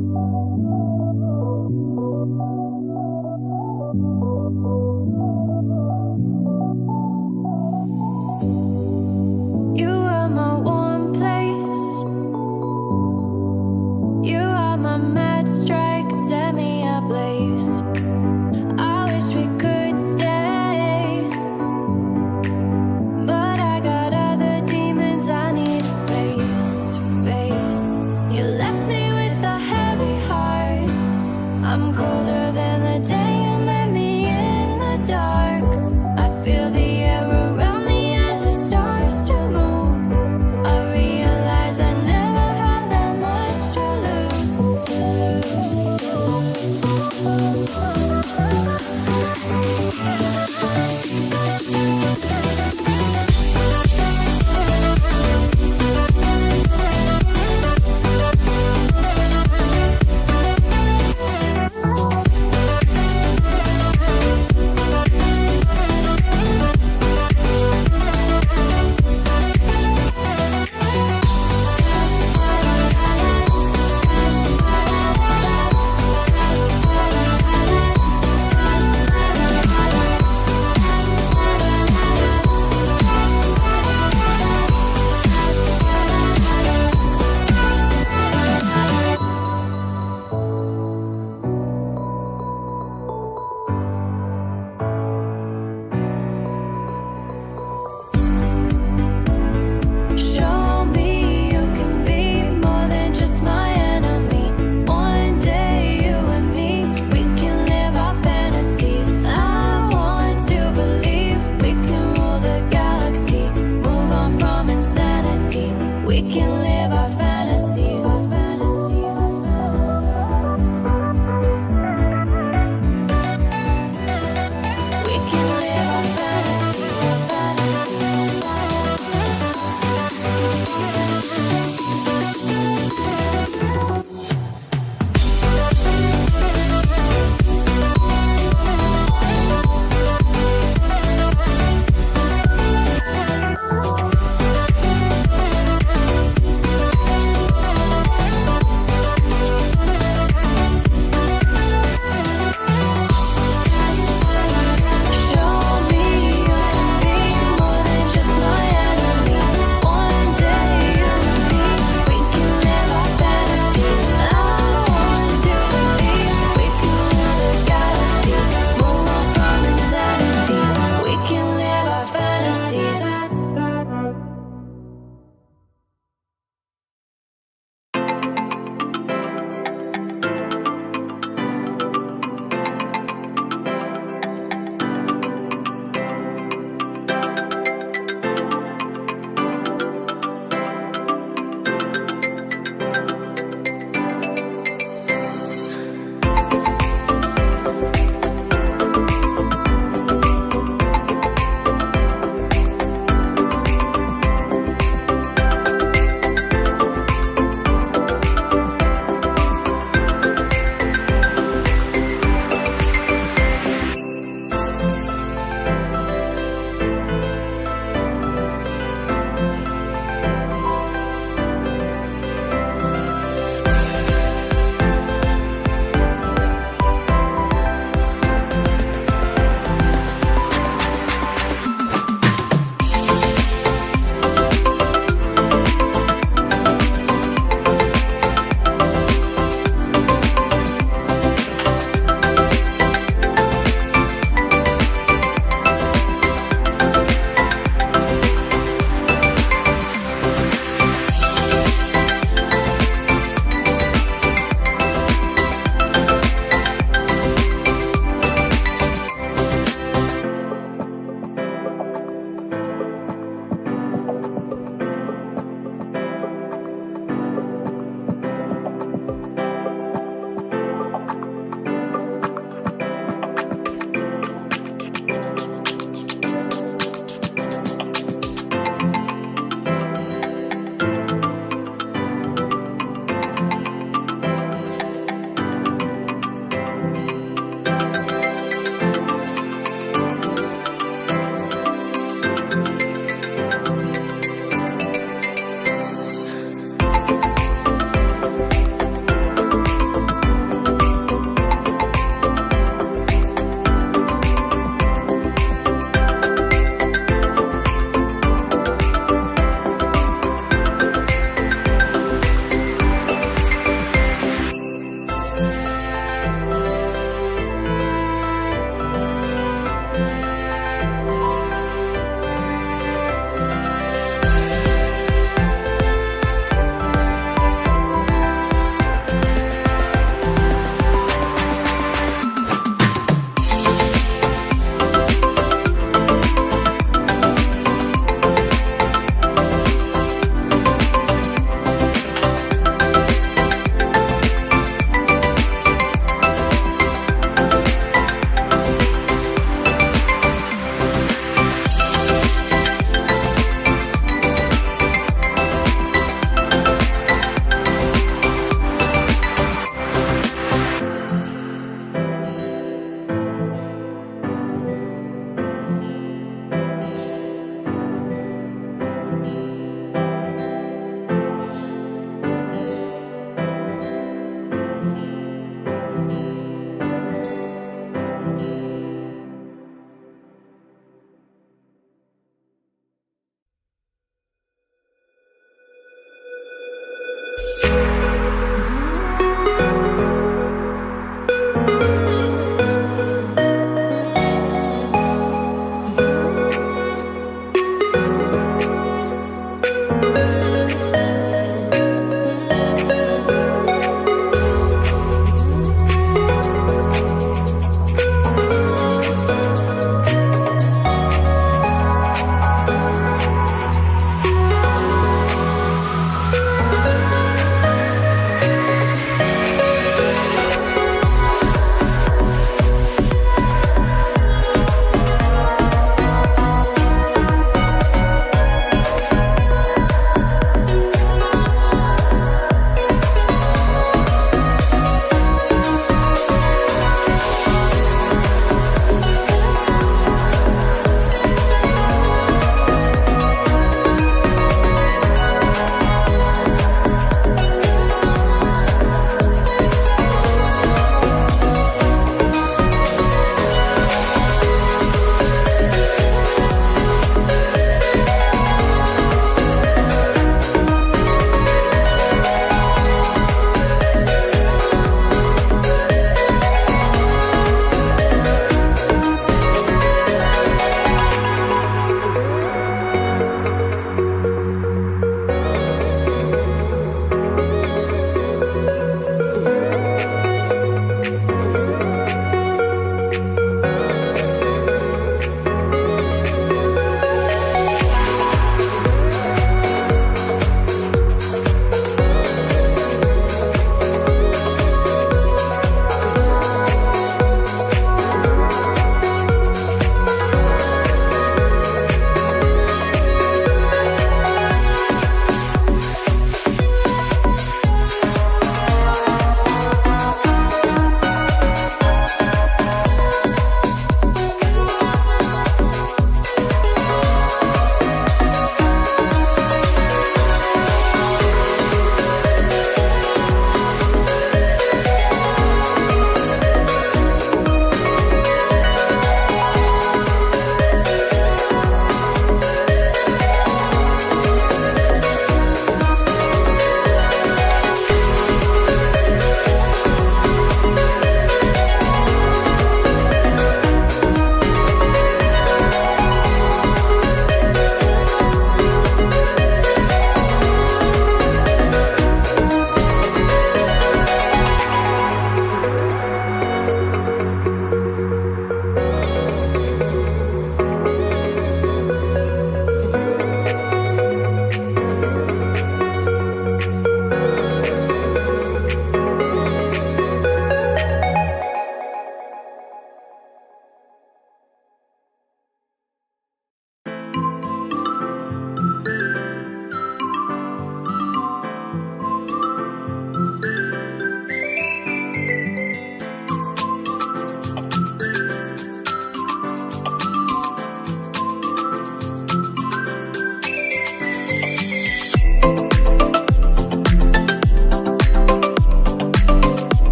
You are my warm place. You are my mad strike, set me ablaze. I wish we could stay, but I got other demons I need face to face. You left me with a heavy heart.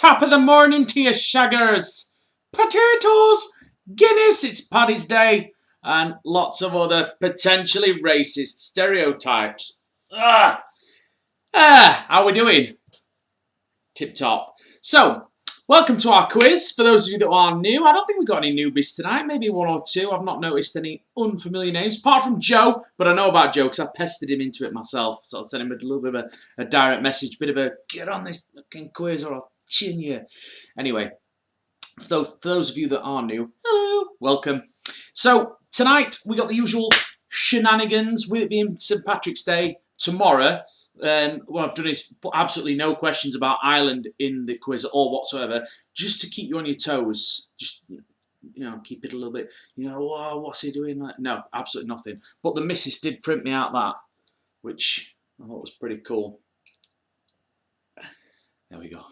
Top of the morning to you, shaggers. Potatoes, Guinness, it's Paddy's Day, and lots of other potentially racist stereotypes. How we doing? Tip top. So, Welcome to our quiz. For those of you that are new, I don't think we've got any newbies tonight, maybe one or two. I've not noticed any unfamiliar names, apart from Joe, but I know about Joe because I pestered him into it myself. So I'll send him a little bit of a direct message, bit of a get on this fucking quiz or I'll chin you. Anyway, for those of you that are new, hello, welcome. So tonight we got the usual shenanigans with it being St. Patrick's Day tomorrow. What I've done is put absolutely no questions about Ireland in the quiz at all whatsoever, just to keep you on your toes. Just, keep it a little bit, whoa, what's he doing? Like, no, absolutely nothing. But the missus did print me out that, which I thought was pretty cool. There we go.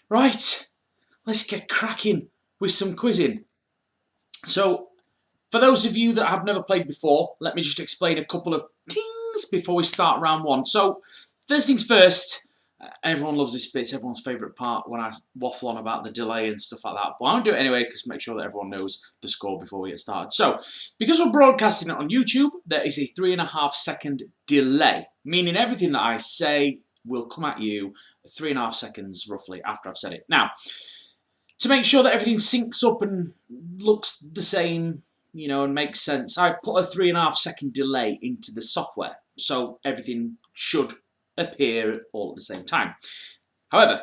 Right, let's get cracking with some quizzing. So, for those of you that have never played before, let me just explain a couple of things before we start round one. So, first things first, everyone loves this bit, it's everyone's favourite part when I waffle on about the delay and stuff like that. But I won't do it anyway because make sure that everyone knows the score before we get started. So, because we're broadcasting it on YouTube, there is a 3.5 second delay, meaning everything that I say will come at you 3.5 seconds roughly after I've said it. Now, to make sure that everything syncs up and looks the same, and makes sense, I put a 3.5 second delay into the software. So everything should appear all at the same time. However,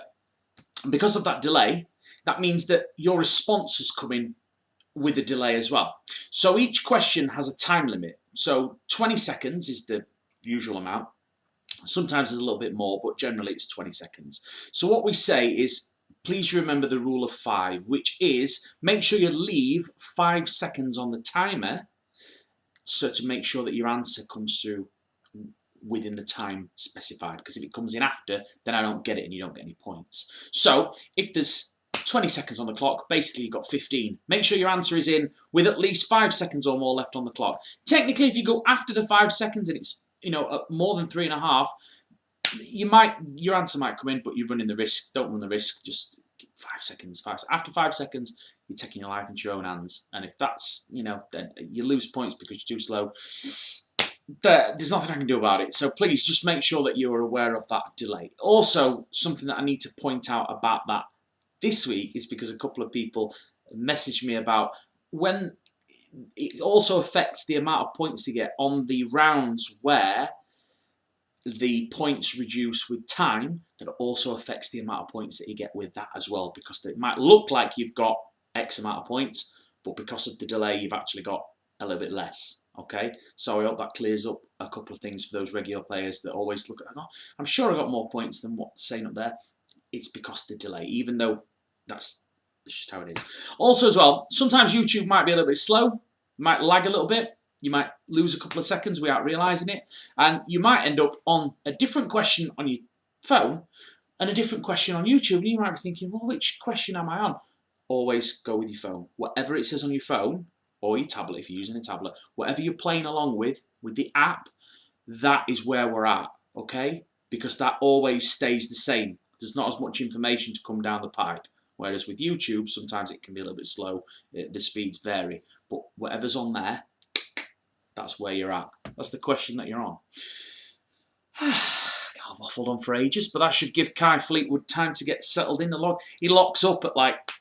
because of that delay, that means that your responses come in with a delay as well. So each question has a time limit. So 20 seconds is the usual amount. Sometimes there's a little bit more, but generally it's 20 seconds. So what we say is, please remember the rule of 5, which is make sure you leave 5 seconds on the timer so to make sure that your answer comes through within the time specified. Because if it comes in after, then I don't get it and you don't get any points. So if there's 20 seconds on the clock, basically you've got 15. Make sure your answer is in with at least 5 seconds or more left on the clock. Technically, if you go after the 5 seconds and it's more than 3.5, your answer might come in, but you're running the risk. Don't run the risk. Just 5 seconds. After 5 seconds, you're taking your life into your own hands. And if that's, then you lose points because you're too slow. There's nothing I can do about it. So please just make sure that you're aware of that delay. Also, something that I need to point out about that this week is because a couple of people messaged me about when it also affects the amount of points you get on the rounds where the points reduce with time. That also affects the amount of points that you get with that as well, because it might look like you've got X amount of points, but because of the delay you've actually got a little bit less. Okay, so I hope that clears up a couple of things for those regular players that always look at, I'm sure I got more points than what's saying up there. It's because of the delay, even though that's just how it is. Also as well, sometimes YouTube might be a little bit slow, might lag a little bit. You might lose a couple of seconds without realising it, and you might end up on a different question on your phone and a different question on YouTube, and you might be thinking, well, which question am I on? Always go with your phone. Whatever it says on your phone, or your tablet if you're using a tablet, whatever you're playing along with the app, that is where we're at, okay? Because that always stays the same. There's not as much information to come down the pipe. Whereas with YouTube, sometimes it can be a little bit slow, the speeds vary, but whatever's on there, that's where you're at. That's the question that you're on. I've waffled on for ages, but that should give Kai Fleetwood time to get settled in the log. He locks up at like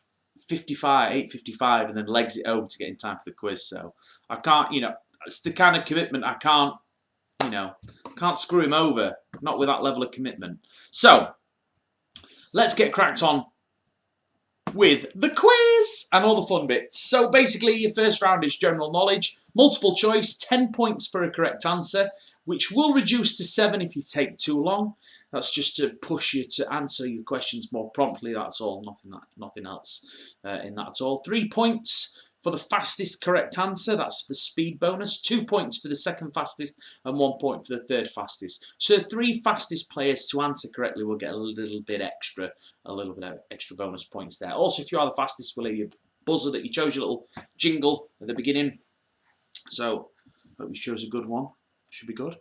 8:55, and then legs it home to get in time for the quiz. So I can't, it's the kind of commitment I can't, can't screw him over. Not with that level of commitment. So let's get cracked on with the quiz and all the fun bits. So basically, your first round is general knowledge, multiple choice, 10 points for a correct answer, which will reduce to 7 if you take too long. That's just to push you to answer your questions more promptly. That's all. Nothing else in that at all. 3 points for the fastest correct answer. That's the speed bonus. 2 points for the second fastest and 1 point for the third fastest. So the 3 fastest players to answer correctly will get a little bit extra bonus points there. Also, if you are the fastest, we'll hear your buzzer that you chose, your little jingle at the beginning. So hope you chose a good one. Should be good.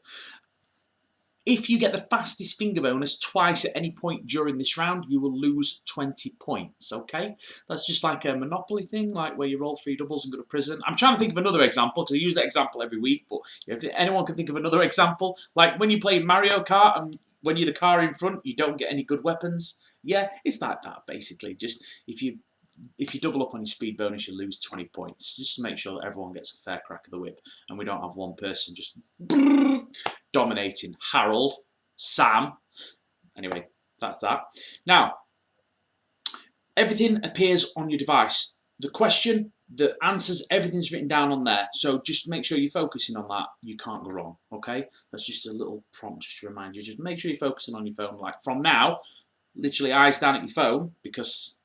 If you get the fastest finger bonus twice at any point during this round, you will lose 20 points, okay? That's just like a Monopoly thing, like where you roll 3 doubles and go to prison. I'm trying to think of another example, because I use that example every week, but if anyone can think of another example, like when you play Mario Kart and when you're the car in front, you don't get any good weapons. Yeah, it's like that basically. Just if you double up on your speed bonus, you lose 20 points. Just to make sure that everyone gets a fair crack of the whip, and we don't have one person just dominating. Harold, Sam. Anyway, that's that. Now, everything appears on your device. The question, the answers, everything's written down on there. So just make sure you're focusing on that. You can't go wrong, okay? That's just a little prompt just to remind you. Just make sure you're focusing on your phone. Like from now, literally eyes down at your phone, because,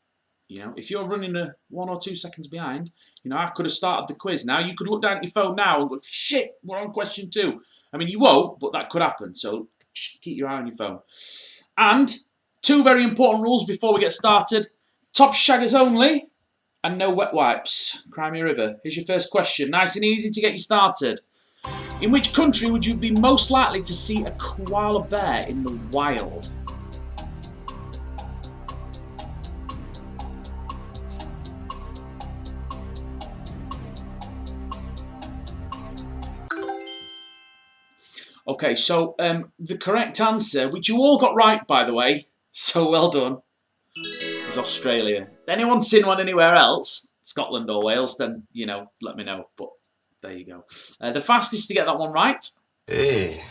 you know, if you're running 1 or 2 seconds behind, you know, I could have started the quiz now. You could look down at your phone now and go, shit, we're on question 2. I mean, you won't, but that could happen. So keep your eye on your phone. And 2 very important rules before we get started. Top shaggers only, and no wet wipes. Crimea River. Here's your first question. Nice and easy to get you started. In which country would you be most likely to see a koala bear in the wild? Okay, so the correct answer, which you all got right, by the way, so well done, is Australia. If anyone's seen one anywhere else, Scotland or Wales, then, you know, let me know. But there you go. The fastest to get that one right. Hey,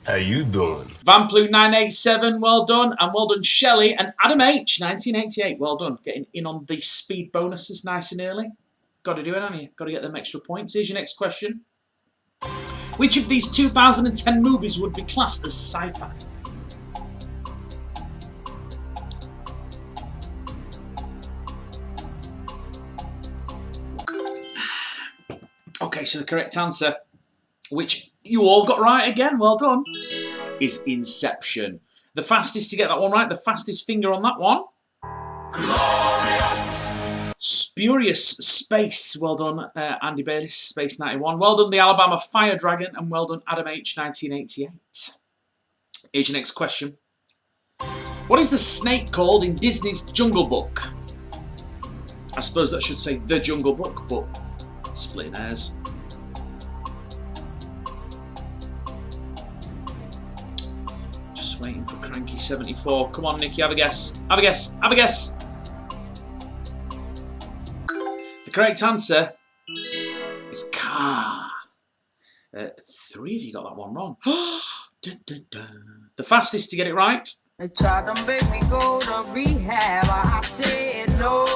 how you doing? Vamplu 987, well done. And well done, Shelley. And Adam H, 1988, well done. Getting in on the speed bonuses nice and early. Got to do it, haven't you? Got to get them extra points. Here's your next question. Which of these 2010 movies would be classed as sci-fi? Okay, so the correct answer, which you all got right again, well done, is Inception. The fastest to get that one right, the fastest finger on that one. Glorious. Spurious Space, well done, Andy Bayliss, Space 91. Well done, the Alabama Fire Dragon, and well done, Adam H, 1988. Here's your next question. What is the snake called in Disney's Jungle Book? I suppose that should say The Jungle Book, but splitting hairs. Just waiting for Cranky 74. Come on, Nicky, have a guess. Have a guess. Have a guess. The correct answer is car. 3 of you got that one wrong. Dun, dun, dun. The fastest to get it right. They tried to make me go to rehab. I said no,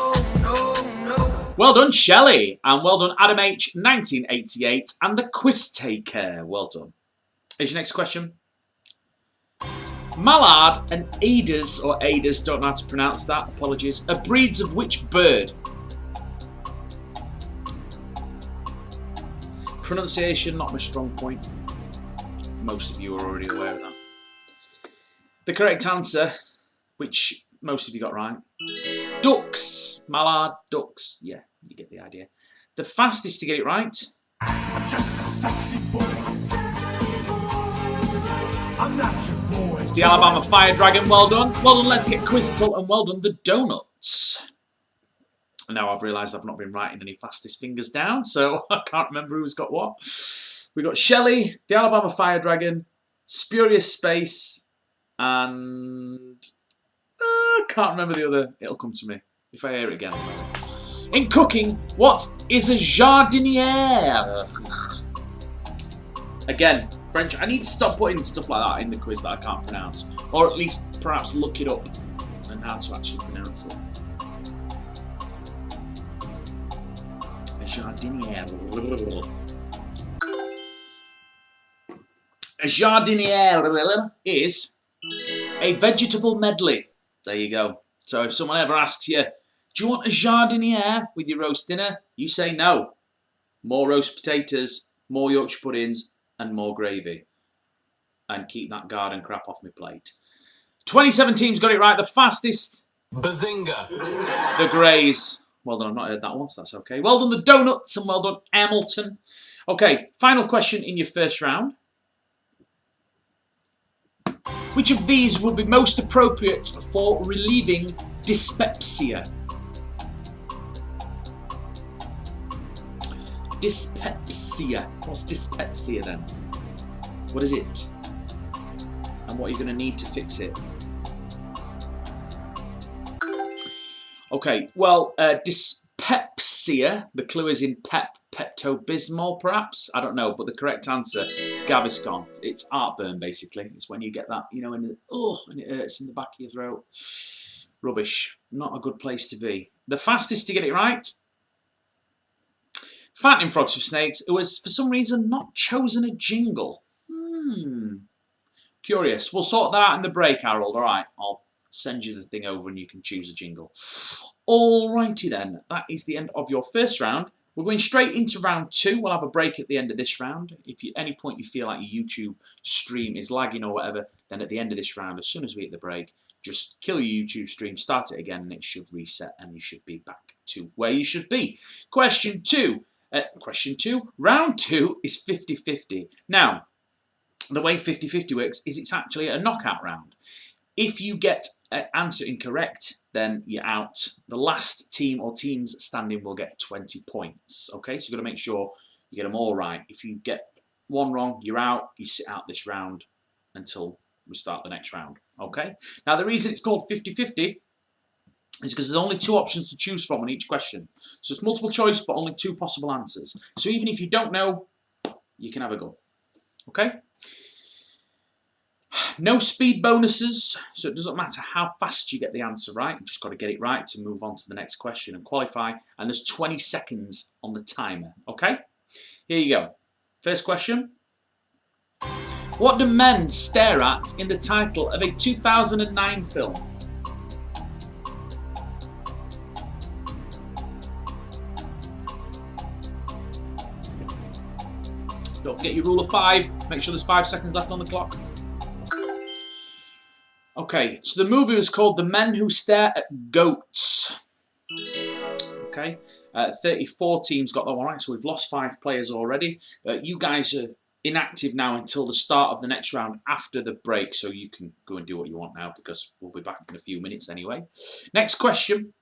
no, no. Well done, Shelley. And well done, Adam H, 1988. And the quiz taker. Well done. Here's your next question. Mallard and Aders, or Aders, don't know how to pronounce that, apologies, are breeds of which bird? Pronunciation, not my strong point. Most of you are already aware of that. The correct answer, which most of you got right, ducks. Mallard, ducks. Yeah, you get the idea. The fastest to get it right. I'm just a sexy boy. I'm not your boy. It's the Alabama Fire Dragon. Well done. Well done, Let's Get Quizzical. And well done, the Donuts. Now I've realised I've not been writing any fastest fingers down, so I can't remember who's got what. We got Shelley, the Alabama Fire Dragon, Spurious Space, and I can't remember the other. It'll come to me if I hear it again. In cooking, what is a jardiniere? Again, French. I need to stop putting stuff like that in the quiz that I can't pronounce, or at least perhaps look it up and how to actually pronounce it. Jardiniere. A jardiniere is a vegetable medley. There you go. So if someone ever asks you, do you want a jardiniere with your roast dinner? You say no. More roast potatoes, more Yorkshire puddings, and more gravy. And keep that garden crap off my plate. 27 teams got it right. The fastest. Bazinga. The Greys. Well done, I've not heard that one, so that's okay. Well done, the Donuts, and well done, Hamilton. Okay, final question in your first round. Which of these would be most appropriate for relieving dyspepsia? Dyspepsia. What's dyspepsia then? What is it? And what are you going to need to fix it? Okay, well, dyspepsia. The clue is in Pepto-Bismol, perhaps? I don't know, but the correct answer is Gaviscon. It's heartburn, basically. It's when you get that, you know, and it hurts in the back of your throat. Rubbish. Not a good place to be. The fastest to get it right, Fattening Frogs for Snakes, who has, for some reason, not chosen a jingle. Curious. We'll sort that out in the break, Harold. All right, I'll send you the thing over and you can choose a jingle. Alrighty then, that is the end of your first round. We're going straight into round 2. We'll have a break at the end of this round. If at any point you feel like your YouTube stream is lagging or whatever, then at the end of this round, as soon as we hit the break, just kill your YouTube stream, start it again, and it should reset, and you should be back to where you should be. Question 2. Round 2 is 50-50. Now, the way 50-50 works is it's actually a knockout round. If you get an answer incorrect, then you're out. The last team or teams standing will get 20 points. Okay, so you've got to make sure you get them all right. If you get one wrong, you're out. You sit out this round until we start the next round. Okay, now the reason it's called 50-50 is because there's only 2 options to choose from on each question. So it's multiple choice, but only 2 possible answers. So even if you don't know, you can have a go. Okay? No speed bonuses, so it doesn't matter how fast you get the answer right. You've just got to get it right to move on to the next question and qualify. And there's 20 seconds on the timer. Okay? Here you go. First question. What do men stare at in the title of a 2009 film? Don't forget your rule of 5. Make sure there's 5 seconds left on the clock. Okay, so the movie was called The Men Who Stare at Goats. Okay, 34 teams got that one right, so we've lost 5 players already. You guys are inactive now until the start of the next round after the break, so you can go and do what you want now because we'll be back in a few minutes anyway. Next question.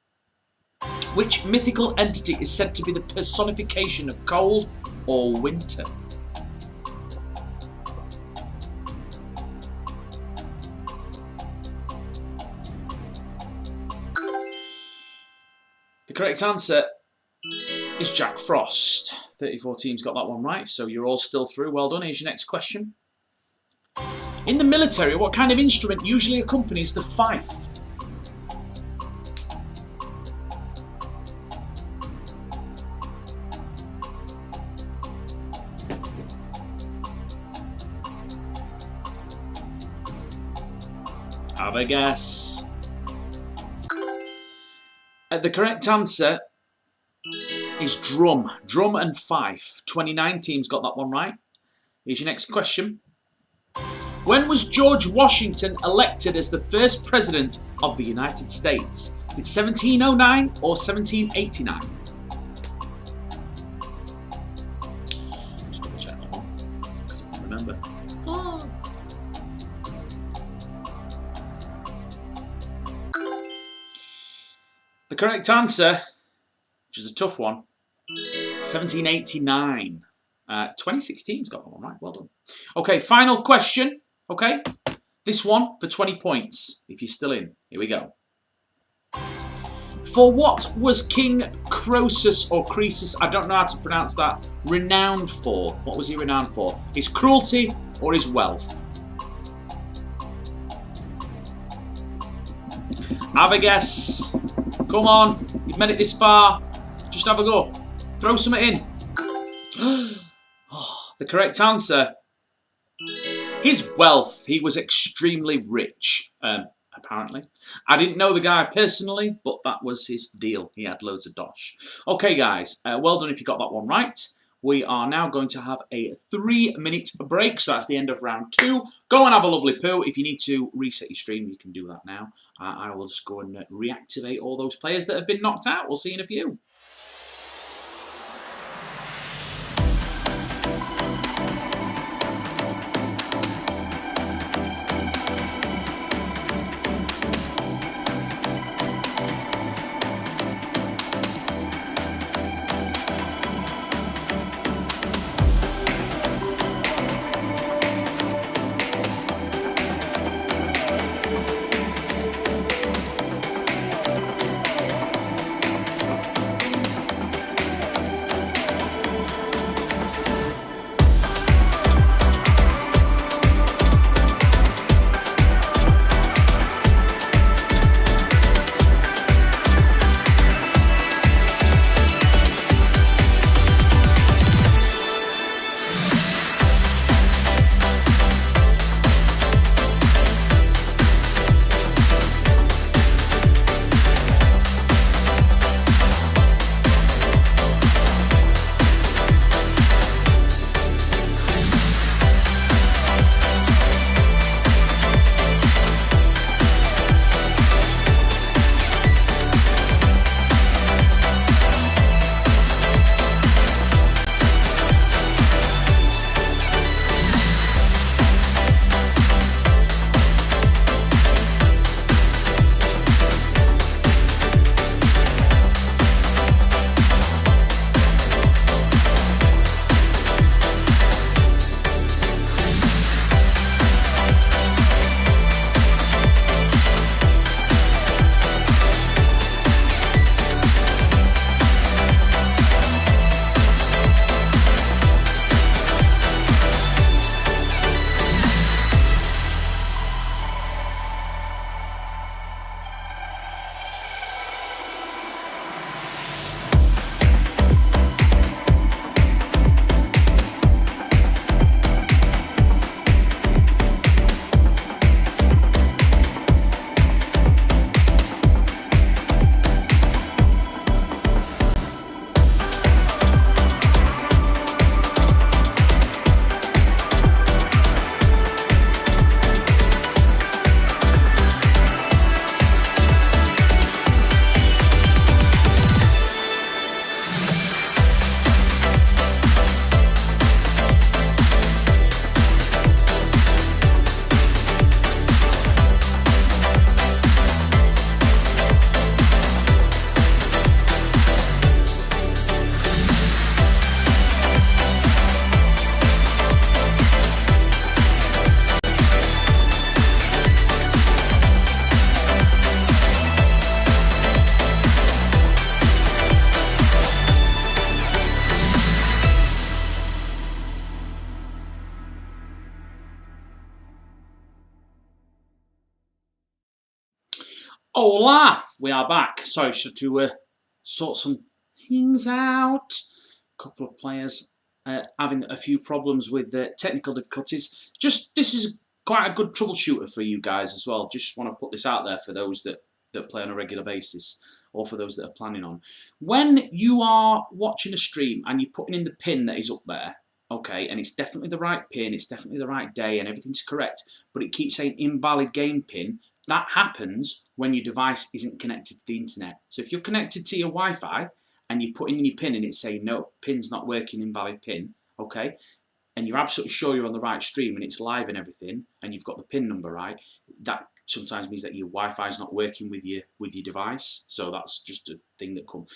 Which mythical entity is said to be the personification of cold or winter? The correct answer is Jack Frost. 34 teams got that one right, so you're all still through. Well done. Here's your next question. In the military, what kind of instrument usually accompanies the fife? Have a guess. The correct answer is drum. Drum and fife. 29 teams got that one right. Here's your next question. When was George Washington elected as the first president of the United States? Is it 1709 or 1789? Just going to check that one because I can't remember. Oh. The correct answer, which is a tough one, 1789. 26 teams got that one right. Well done. Okay, final question. Okay, this one for 20 points, if you're still in. Here we go. For what was King Croesus or Croesus, I don't know how to pronounce that, renowned for? What was he renowned for? His cruelty or his wealth? Have a guess. Come on, you've made it this far. Just have a go. Throw something in. The correct answer, his wealth. He was extremely rich, apparently. I didn't know the guy personally, but that was his deal. He had loads of dosh. Okay, guys, well done if you got that one right. We are now going to have a 3-minute break, so that's the end of round 2. Go and have a lovely poo. If you need to reset your stream, you can do that now. I will just go and reactivate all those players that have been knocked out. We'll see you in a few. Hola! We are back. Sorry, just to sort some things out. A couple of players having a few problems with technical difficulties. This is quite a good troubleshooter for you guys as well. Just want to put this out there for those that play on a regular basis, or for those that are planning on. When you are watching a stream and you're putting in the pin that is up there, okay, and it's definitely the right pin, it's definitely the right day, and everything's correct, but it keeps saying invalid game pin, that happens when your device isn't connected to the internet. So if you're connected to your Wi-Fi and you put in your pin and it's saying, no, pin's not working, invalid pin, okay, and you're absolutely sure you're on the right stream and it's live and everything, and you've got the pin number right, that sometimes means that your Wi-Fi is not working with your device. So that's just a thing that comes.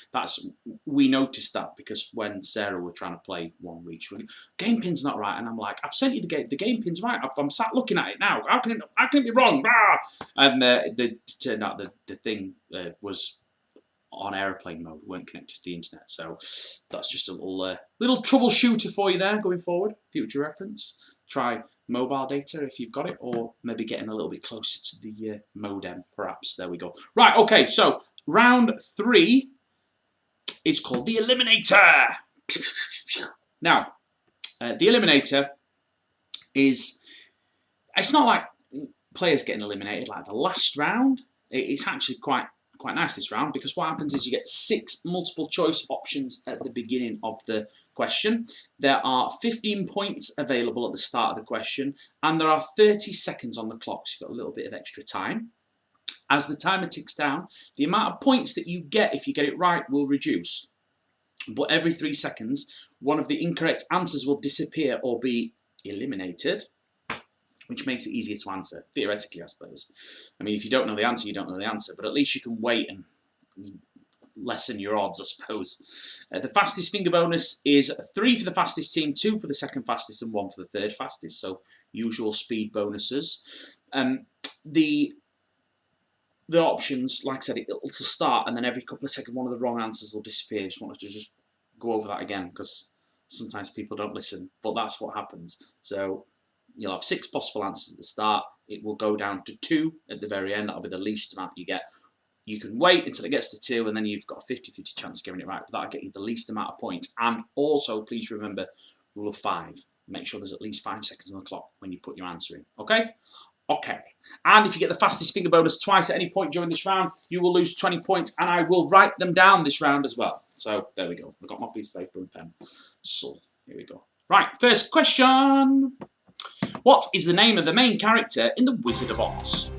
We noticed that because when Sarah were trying to play one week, she went, game pin's not right, and I'm like, I've sent you the game pin's right. I'm sat looking at it now. How can it be wrong? Ah! And it turned out the thing was on airplane mode, weren't connected to the internet. So that's just a little troubleshooter for you there going forward. Future reference. Try mobile data if you've got it, or maybe getting a little bit closer to the modem, perhaps. There we go. Right, okay, so round 3 is called the Eliminator. Now, the Eliminator is, it's not like players getting eliminated like the last round. It's actually quite nice this round, because what happens is you get 6 multiple choice options at the beginning of the question. There are 15 points available at the start of the question, and there are 30 seconds on the clock, so you've got a little bit of extra time. As the timer ticks down, the amount of points that you get if you get it right will reduce. But every 3 seconds, one of the incorrect answers will disappear or be eliminated, which makes it easier to answer, theoretically, I suppose. I mean, if you don't know the answer, you don't know the answer, but at least you can wait and lessen your odds, I suppose. The fastest finger bonus is 3 for the fastest team, 2 for the second fastest, and 1 for the third fastest, so usual speed bonuses. The options, like I said, it'll start, and then every couple of seconds, one of the wrong answers will disappear. I just wanted to just go over that again, because sometimes people don't listen, but that's what happens. So you'll have 6 possible answers at the start. It will go down to 2 at the very end. That'll be the least amount you get. You can wait until it gets to 2, and then you've got a 50-50 chance of getting it right. But that'll get you the least amount of points. And also, please remember, rule of 5. Make sure there's at least 5 seconds on the clock when you put your answer in. Okay? Okay. And if you get the fastest finger bonus twice at any point during this round, you will lose 20 points. And I will write them down this round as well. So, there we go. I've got my piece of paper and pen. So, here we go. Right, first question. What is the name of the main character in The Wizard of Oz?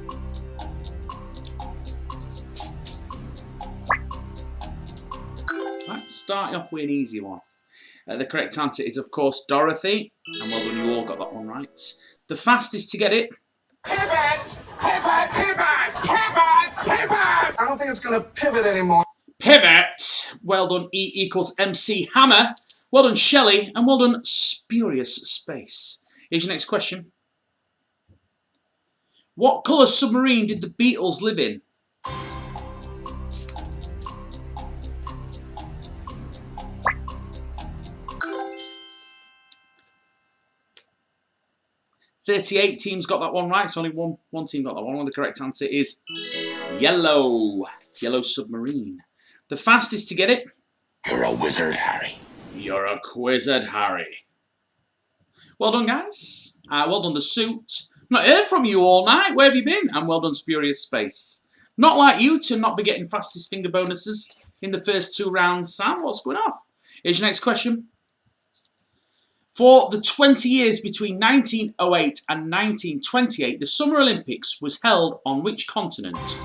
Right, starting off with an easy one. The correct answer is, of course, Dorothy. And well done, you all got that one right. The fastest to get it. Pivot! Pivot! Pivot! Pivot! Pivot! I don't think it's going to pivot anymore. Pivot. Well done, E equals MC Hammer. Well done, Shelley. And well done, Spurious Space. Here's your next question. What colour submarine did the Beatles live in? "38 teams got that one right, so only one team got that one. The correct answer is yellow. Yellow submarine. The fastest to get it. You're a wizard, Harry. You're a quizzard, Harry. Well done, guys. Well done, The Suit. Not heard from you all night. Where have you been? And well done, Spurious Space. Not like you to not be getting fastest finger bonuses in the first 2 rounds, Sam. What's going off? Here's your next question. For the 20 years between 1908 and 1928, the Summer Olympics was held on which continent?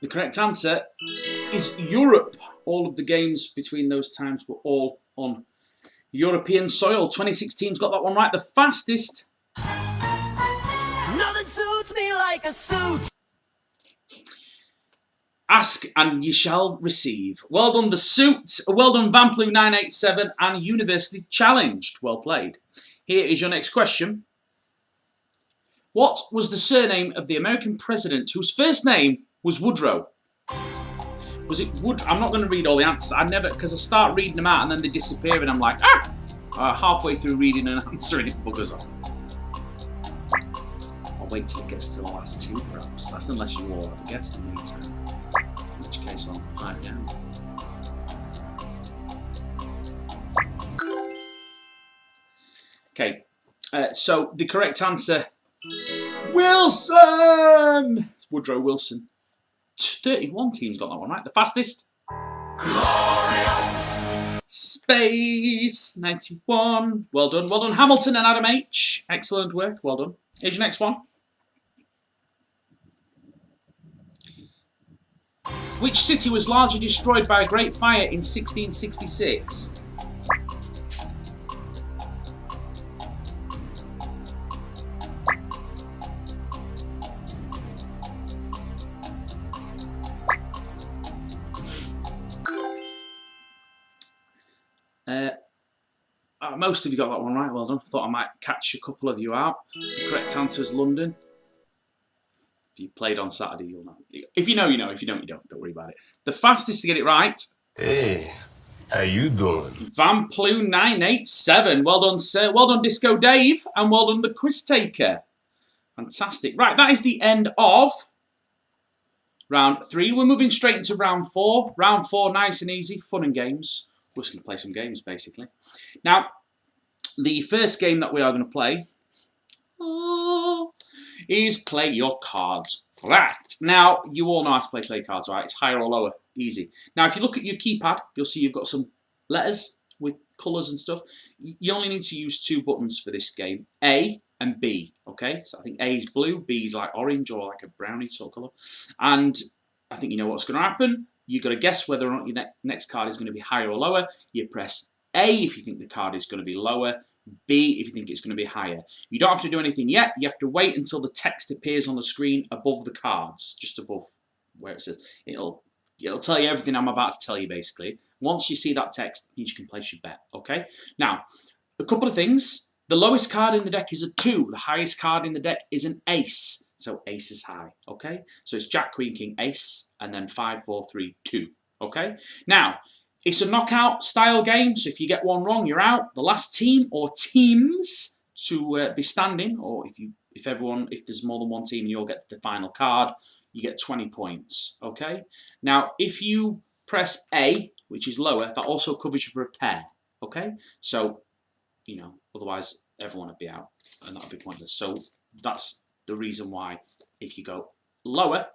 The correct answer is Europe. All of the games between those times were all on European soil. 26 teams got that one right. The fastest. Nothing suits me like a suit. Ask and you shall receive. Well done, The Suit. Well done, Vamplu987 and University Challenged. Well played. Here is your next question. What was the surname of the American president whose first name was Woodrow? Was it Wood? I'm not going to read all the answers. I never, because I start reading them out and then they disappear and I'm like, halfway through reading an answer and it buggers off. I'll wait till it gets to the last two, perhaps. That's unless you all have a guess in the meantime. In which case I'll pipe down. Okay, so the correct answer, Wilson! It's Woodrow Wilson. 31 teams got that one right. The fastest? Glorious! Space, 91. Well done. Well done, Hamilton and Adam H. Excellent work. Well done. Here's your next one. Which city was largely destroyed by a great fire in 1666? Most of you got that one right, well done. Thought I might catch a couple of you out. The correct answer is London. If you played on Saturday, you'll know. If you know, you know. If you don't, you don't. Don't worry about it. The fastest to get it right. Hey, how you doing? Vamplu987. Well done, sir. Well done, Disco Dave. And well done, the quiz taker. Fantastic. Right, that is the end of round 3. We're moving straight into round 4. Round 4, nice and easy, fun and games. We're just going to play some games, basically. Now, the first game that we are going to play is Play Your Cards Right. Now, you all know how to play cards, right? It's higher or lower, easy. Now, if you look at your keypad, you'll see you've got some letters with colours and stuff. You only need to use 2 buttons for this game, A and B, okay? So I think A is blue, B is like orange or like a brownie sort of colour. And I think you know what's going to happen. You've got to guess whether or not your next card is going to be higher or lower. You press A if you think the card is going to be lower, B if you think it's going to be higher. You don't have to do anything yet. You have to wait until the text appears on the screen above the cards, just above where it says. It'll tell you everything I'm about to tell you, basically. Once you see that text, you can place your bet, okay? Now, a couple of things. The lowest card in the deck is a 2. The highest card in the deck is an ace. So ace is high, okay? So it's Jack, Queen, King, Ace, and then 5, 4, 3, 2, okay? Now, it's a knockout style game, so if you get one wrong, you're out. The last team or teams to be standing, or if there's more than one team and you all get to the final card, you get 20 points, okay? Now, if you press A, which is lower, that also covers you for a pair, okay? So, you know, otherwise everyone would be out, and that would be pointless. So that's the reason why if you go lower,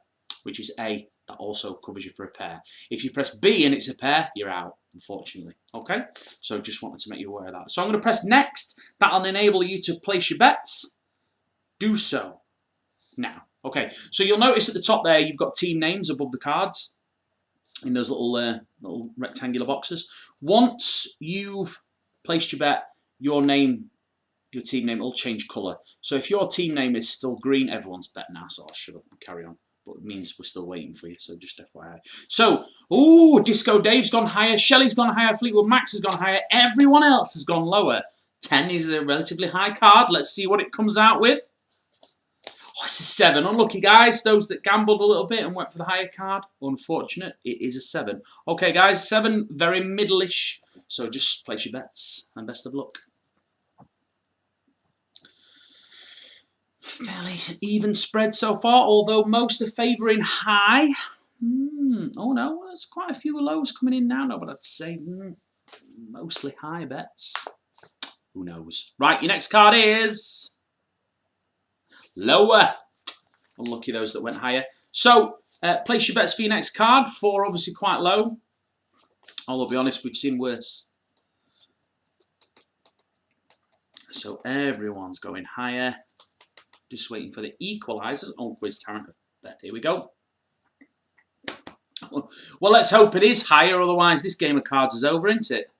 which is A, that also covers you for a pair. If you press B and it's a pair, you're out, unfortunately. Okay? So just wanted to make you aware of that. So I'm going to press next. That'll enable you to place your bets. Do so now. Okay, so you'll notice at the top there, you've got team names above the cards in those little rectangular boxes. Once you've placed your bet, your team name will change colour. So if your team name is still green, everyone's bet now, so I'll shut up and carry on. But it means we're still waiting for you, so just FYI. So, Disco Dave's gone higher, Shelley's gone higher, Fleetwood Max has gone higher, everyone else has gone lower. 10 is a relatively high card. Let's see what it comes out with. Oh, it's a 7. Unlucky, guys. Those that gambled a little bit and went for the higher card. Unfortunate. It is a 7. Okay, guys. 7, very middle-ish. So just place your bets and best of luck. Fairly even spread so far, although most are favouring high. Oh no, there's quite a few lows coming in now. No, but I'd say mostly high bets. Who knows? Right, your next card is lower. Unlucky those that went higher. So, place your bets for your next card. 4 obviously quite low. Although, I'll be honest, we've seen worse. So, everyone's going higher. Just waiting for the equalisers. Oh, Quiz Tarrant. Here we go. Well, let's hope it is higher. Otherwise, this game of cards is over, isn't it?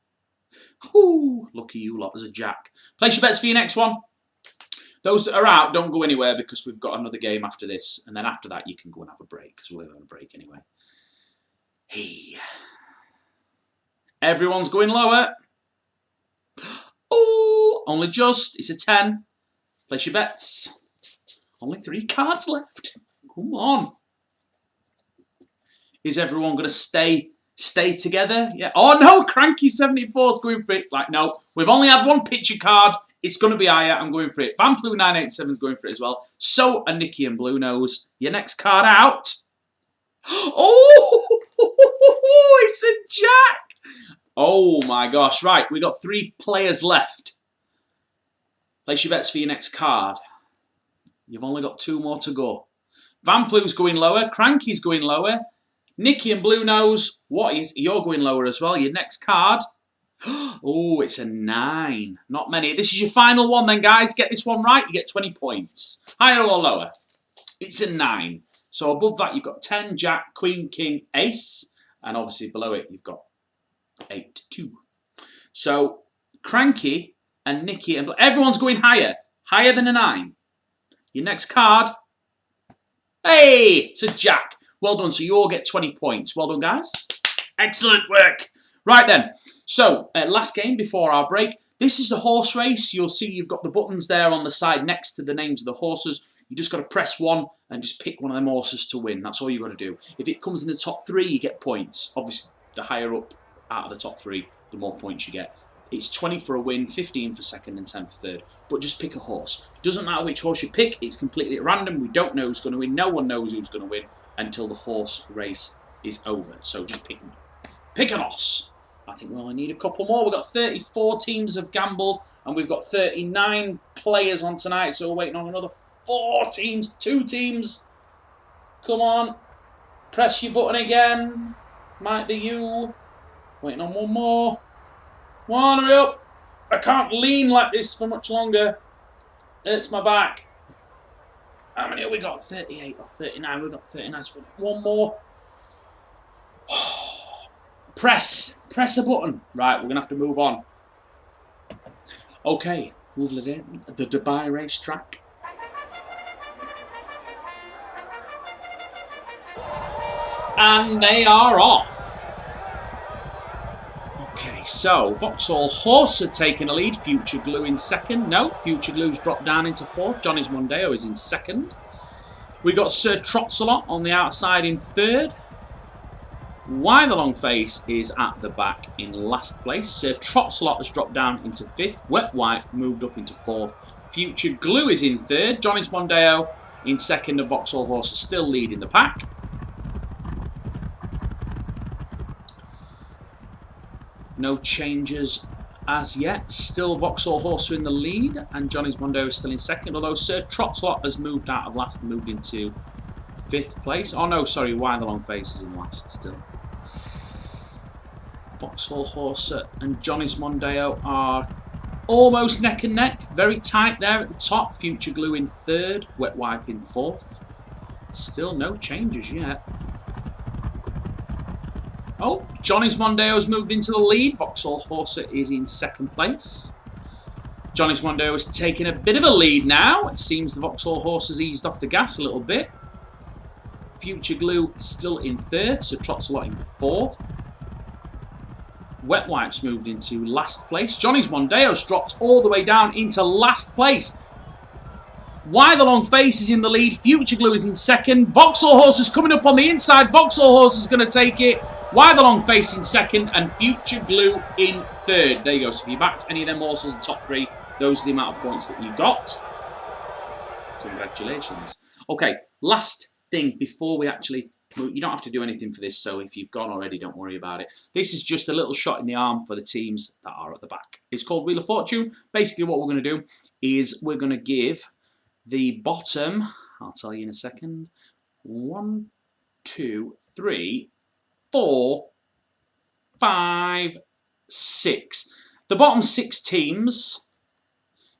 Ooh, lucky you lot. There's a jack. Place your bets for your next one. Those that are out, don't go anywhere because we've got another game after this. And then after that, you can go and have a break because we're going to break anyway. Hey. Everyone's going lower. Oh, only just. It's a 10. Place your bets. Only 3 cards left. Come on. Is everyone going to stay together? Yeah. Oh, no. Cranky 74 is going for it. It's like, no. We've only had 1 picture card. It's going to be higher. I'm going for it. Vamplu 987 is going for it as well. So are Nicky and Blue Nose. Your next card out. Oh, it's a jack. Oh, my gosh. Right. We got 3 players left. Place your bets for your next card. You've only got 2 more to go. Vamplu's going lower. Cranky's going lower. Nicky and Blue Nose, you're going lower as well. Your next card. Oh, it's a 9. Not many. This is your final one then, guys. Get this one right, you get 20 points. Higher or lower? It's a 9. So above that, you've got 10, Jack, Queen, King, Ace. And obviously below it, you've got 8, 2. So Cranky and Nicky and everyone's going higher. Higher than a 9. Your next card. Hey, it's a Jack. Well done. So you all get 20 points. Well done, guys. Excellent work. Right then. So, last game before our break. This is the horse race. You'll see you've got the buttons there on the side next to the names of the horses. You just got to press 1 and just pick one of them horses to win. That's all you've got to do. If it comes in the top 3, you get points. Obviously, the higher up out of the top 3, the more points you get. It's 20 for a win, 15 for second and 10 for third. But just pick a horse. Doesn't matter which horse you pick. It's completely at random. We don't know who's going to win. No one knows who's going to win until the horse race is over. So just pick an horse. I think we only need a couple more. We've got 34 teams have gambled. And we've got 39 players on tonight. So we're waiting on another 4 teams. 2 teams. Come on. Press your button again. Might be you. Waiting on one more. Come on, hurry up. I can't lean like this for much longer. It's my back. How many have we got? 38 or 39. We've got 39. So one more. Press a button. Right, we're going to have to move on. Okay, move it in. The Dubai racetrack. And they are off. Okay, so Vauxhall Horse are taking a lead. Future Glue in second. No, Future Glue's dropped down into 4th. Johnny's Mondeo is in 2nd. We got Sir Trotsalot on the outside in 3rd. Why the Long Face is at the back in last place. Sir Trotsalot has dropped down into 5th. Wet White moved up into 4th. Future Glue is in 3rd. Johnny's Mondeo in 2nd. And Vauxhall Horse are still leading the pack. No changes as yet. Still Vauxhall Horse are in the lead. And Johnny's Mondeo is still in 2nd. Although Sir Trotsalot has moved out of last and moved into 5th place. Oh no, sorry. Why the Long Face is in last still. Vauxhall Horse and Johnny's Mondeo are almost neck and neck. Very tight there at the top. Future Glue in 3rd. Wet Wipe in 4th. Still no changes yet. Oh, Johnny's Mondeo's moved into the lead. Vauxhall Horse is in 2nd place. Johnny's Mondeo is taking a bit of a lead now. It seems the Vauxhall Horse has eased off the gas a little bit. Future Glue still in 3rd. So Trotsalot in 4th. Wet Wipes moved into last place. Johnny's Mondeo's dropped all the way down into last place. Why the Long Face is in the lead. Future Glue is in 2nd. Vauxhall Horse is coming up on the inside. Vauxhall Horse is going to take it. Why the Long Face in 2nd and Future Glue in 3rd. There you go. So if you backed any of them horses in the top 3, those are the amount of points that you got. Congratulations. Okay, last thing before we actually... You don't have to do anything for this, so if you've gone already, don't worry about it. This is just a little shot in the arm for the teams that are at the back. It's called Wheel of Fortune. Basically, what we're going to do is we're going to give the bottom, I'll tell you in a second, 1, 2, 3, 4, 5, 6. The bottom 6 teams,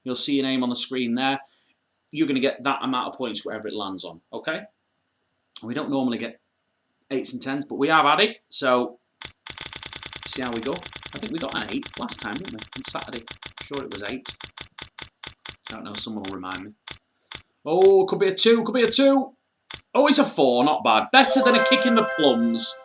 you'll see your name on the screen there. You're going to get that amount of points wherever it lands on, okay? We don't normally get 8s and 10s, but we have had it, so see how we go. I think we got an 8 last time, didn't we? On Saturday. Sure it was 8. I don't know, someone will remind me. Oh, could be a 2, could be a 2. Oh, it's a 4, not bad. Better than a kick in the plums.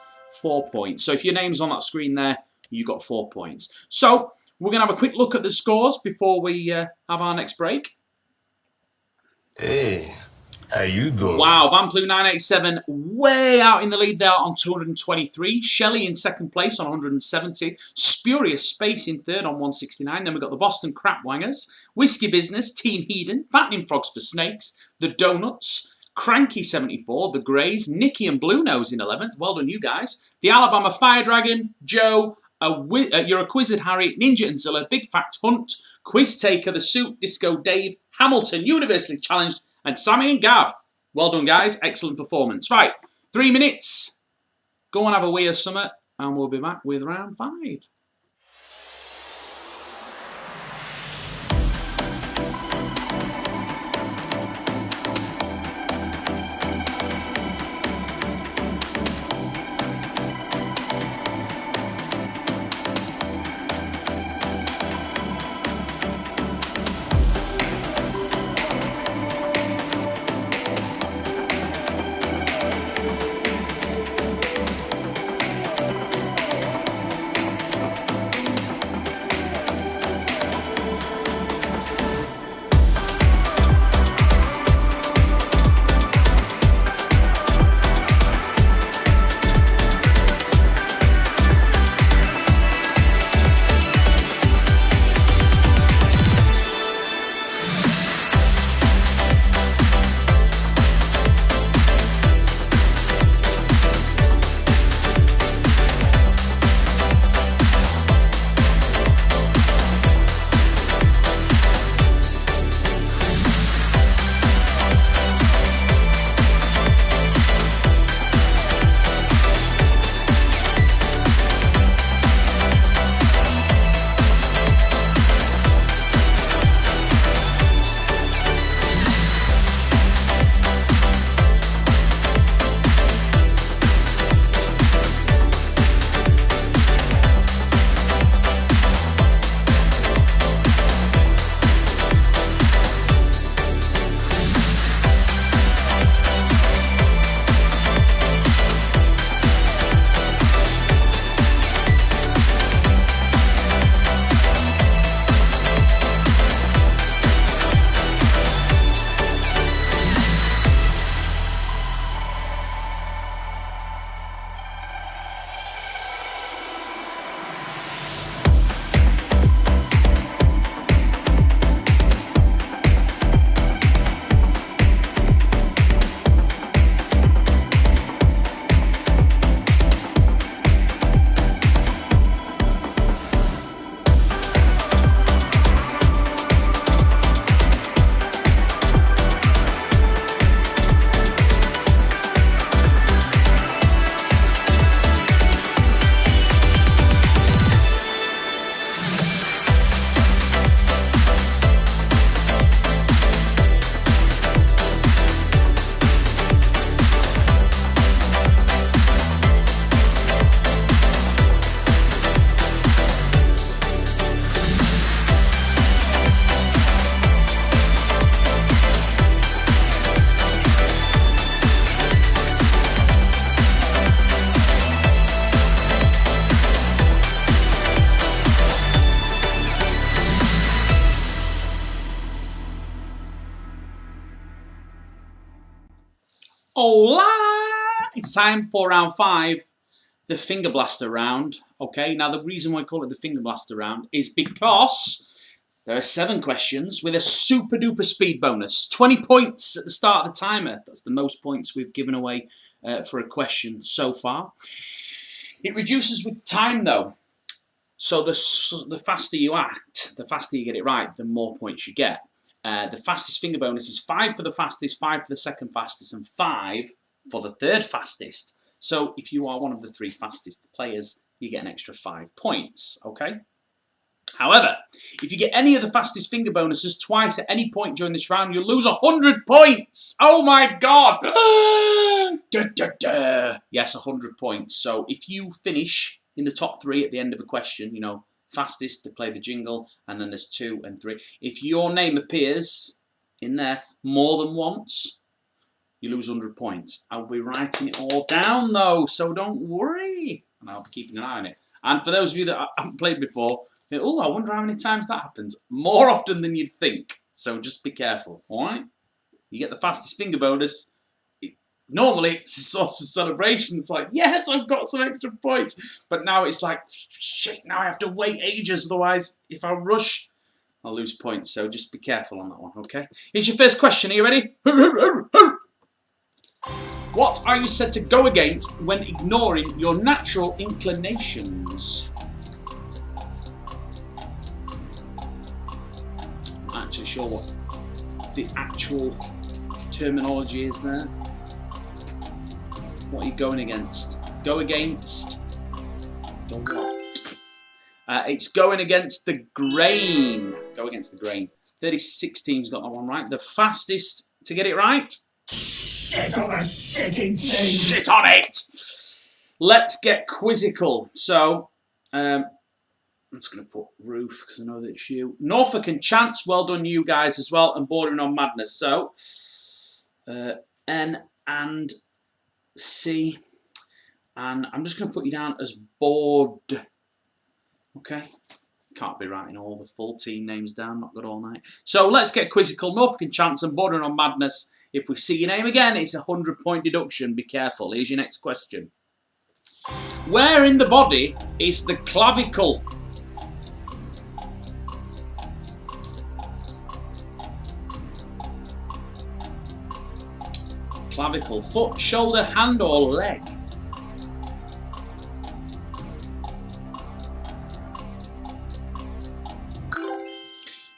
4 points. So if your name's on that screen there, you got 4 points. So we're going to have a quick look at the scores before we have our next break. Hey, how you doing? Wow, Vamplu 987 way out in the lead there on 223. Shelley in second place on 170. Spurious Space in third on 169. Then we've got the Boston Crapwangers, Whiskey Business, Team Hedon, Fattening Frogs for Snakes, the Donuts, Cranky 74, the Greys, Nicky and Blue Nose in 11th. Well done, you guys. The Alabama Fire Dragon, Joe, You're a Quizzed Harry, Ninja and Zilla, Big Fact Hunt, Quiz Taker, The Suit, Disco Dave, Hamilton, Universally Challenged, and Sammy and Gav. Well done, guys. Excellent performance. Right, 3 minutes. Go and have a wee or summer, and we'll be back with round 5. Hola! It's time for round 5, the Finger Blaster round. Okay, now the reason why I call it the Finger Blaster round is because there are 7 questions with a super duper speed bonus. 20 points at the start of the timer. That's the most points we've given away for a question so far. It reduces with time though. So the faster you act, the faster you get it right, the more points you get. The fastest finger bonus is 5 for the fastest, 5 for the second fastest, and 5 for the third fastest. So if you are one of the 3 fastest players, you get an extra 5 points, okay? However, if you get any of the fastest finger bonuses twice at any point during this round, you'll lose 100 points. Oh my God. Da, da, da. Yes, 100 points. So if you finish in the top 3 at the end of a question, you know, fastest to play the jingle, and then there's 2 and 3. If your name appears in there more than once, you lose 100 points. I'll be writing it all down though, so don't worry. And I'll be keeping an eye on it. And for those of you that haven't played before, oh, I wonder how many times that happens. More often than you'd think. So just be careful, alright? You get the fastest finger bonus. Normally it's a source of celebration. It's like, yes, I've got some extra points. But now it's like, shit, now I have to wait ages. Otherwise, if I rush, I'll lose points. So just be careful on that one, okay? Here's your first question. Are you ready? What are you said to go against when ignoring your natural inclinations? I'm not actually sure what the actual terminology is there. What are you going against? Go against the what? It's going against the grain. Go against the grain. 36 teams got that one right. The fastest to get it right. Shit on a shitting thing. Shit on it! Let's get quizzical. So, I'm just going to put Ruth because I know that it's you. Norfolk and Chance, well done you guys as well, and bordering on madness. So, N and C, and I'm just going to put you down as bored. Okay? Can't be writing all the full team names down, not good all night. So let's get quizzical. Norfolk and Chance and bordering on madness. If we see your name again, it's a 100-point deduction. Be careful. Here's your next question. Where in the body is the clavicle? Clavicle. Foot, shoulder, hand or leg?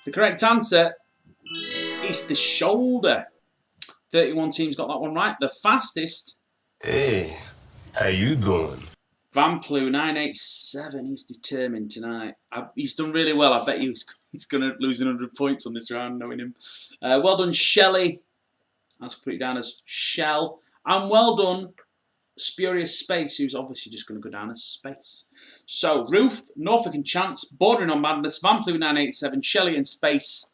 The correct answer is the shoulder. 31 teams got that one right. The fastest. Hey, how you doing? Vamplu 987. He's determined tonight. He's done really well. I bet he's going to lose 100 points on this round, knowing him. Well done, Shelley. I'll put it down as Shell. And well done, Spurious Space, who's obviously just going to go down as Space. So, Ruth, Norfolk and Chance, bordering on madness, Vamplu 987, Shelley and Space.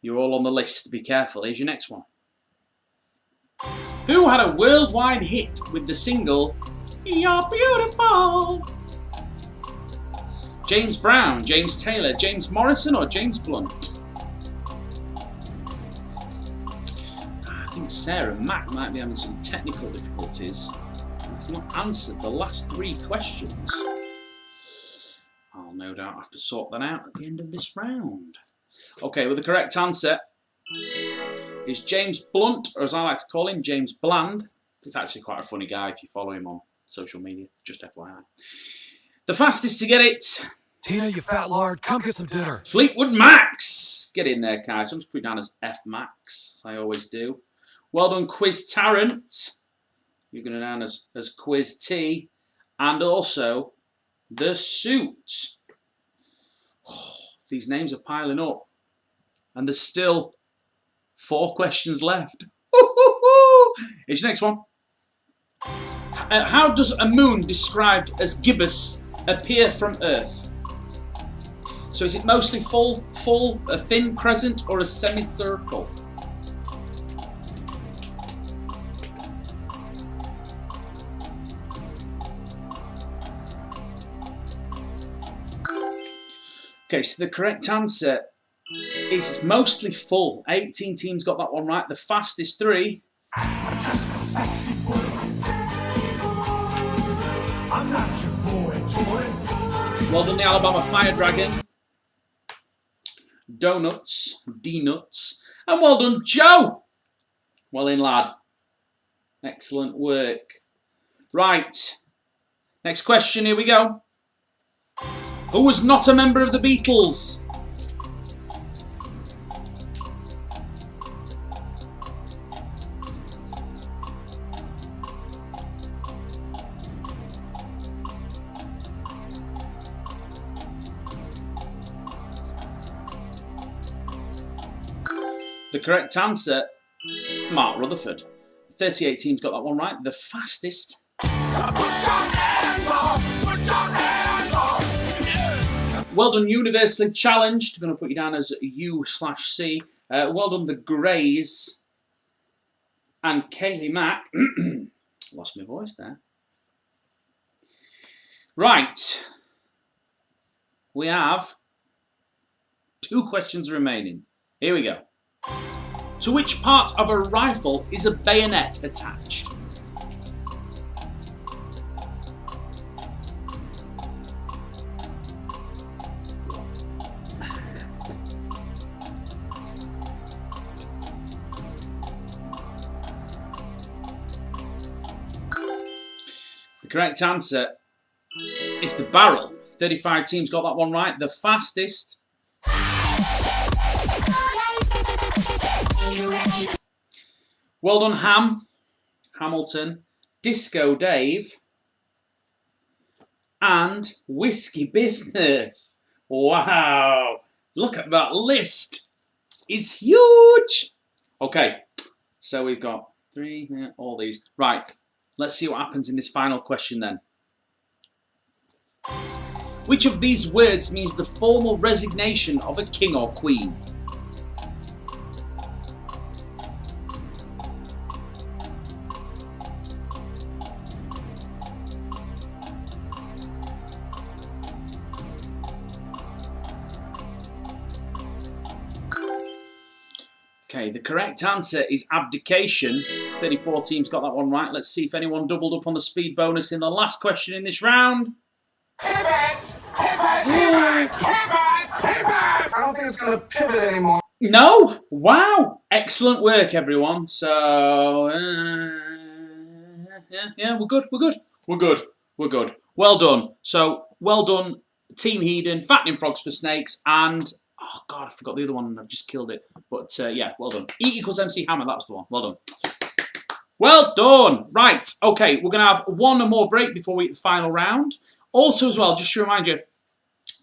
You're all on the list. Be careful. Here's your next one. Who had a worldwide hit with the single You're Beautiful? James Brown, James Taylor, James Morrison or James Blunt? I think Sarah Mack might be having some technical difficulties. I've not answered the last 3 questions. I'll no doubt have to sort that out at the end of this round. Okay, well the correct answer is James Blunt, or as I like to call him, James Bland. He's actually quite a funny guy if you follow him on social media, just FYI. The fastest to get it. Tina, you fat lard, come get some dinner. Fleetwood Max. Get in there, Kai. So I'm just putting down as F Max, as I always do. Well done, Quiz Tarrant. You're going down as Quiz T. And also The Suit. Oh, these names are piling up. And there's still 4 questions left. Here's your next one. How does a moon described as gibbous appear from Earth? So is it mostly full, a thin crescent, or a semicircle? Okay, so the correct answer is mostly full. 18 teams got that one right. The fastest 3. I'm not your boy, toy. Well done, the Alabama Fire Dragon. Donuts, D-Nuts. And well done, Joe. Well in, lad. Excellent work. Right. Next question, here we go. Who was not a member of the Beatles? The correct answer, Mark Rutherford. 38 teams got that one right. The fastest. Well done, Universally Challenged. I'm going to put you down as U/C. Well done, the Greys. And Kaylee Mack, lost my voice there. Right. We have 2 questions remaining. Here we go. To which part of a rifle is a bayonet attached? The correct answer is the barrel. 35 teams got that one right. The fastest. Well done, Hamilton, Disco Dave, and Whiskey Business. Wow, look at that list. It's huge. Okay, so we've got 3, all these. Right, let's see what happens in this final question then. Which of these words means the formal resignation of a king or queen? Okay, the correct answer is abdication. 34 teams got that one right. Let's see if anyone doubled up on the speed bonus in the last question in this round. Pivot! Pivot! Pivot! Pivot! Pivot! I don't think it's going to pivot anymore. No? Wow! Excellent work, everyone. So, yeah, we're good. Well done. So, well done, Team Hedon, Fattening Frogs for Snakes, and... oh, God, I forgot the other one and I've just killed it. But, yeah, well done. E equals MC Hammer, that was the one. Well done. Well done. Right, okay, we're going to have one more break before we hit the final round. Also, as well, just to remind you,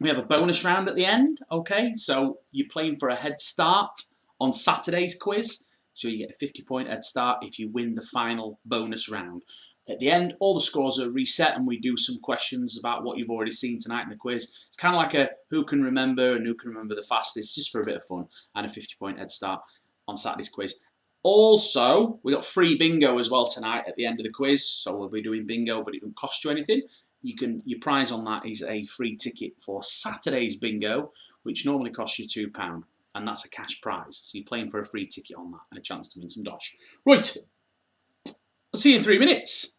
we have a bonus round at the end, okay? So you're playing for a head start on Saturday's quiz. So you get a 50-point head start if you win the final bonus round. At the end, all the scores are reset and we do some questions about what you've already seen tonight in the quiz. It's kind of like a who can remember and who can remember the fastest, just for a bit of fun, and a 50-point head start on Saturday's quiz. Also, we got free bingo as well tonight at the end of the quiz. So we'll be doing bingo, but it won't cost you anything. Your prize on that is a free ticket for Saturday's bingo, which normally costs you £2, and that's a cash prize. So you're playing for a free ticket on that and a chance to win some dosh. Right, I'll see you in 3 minutes.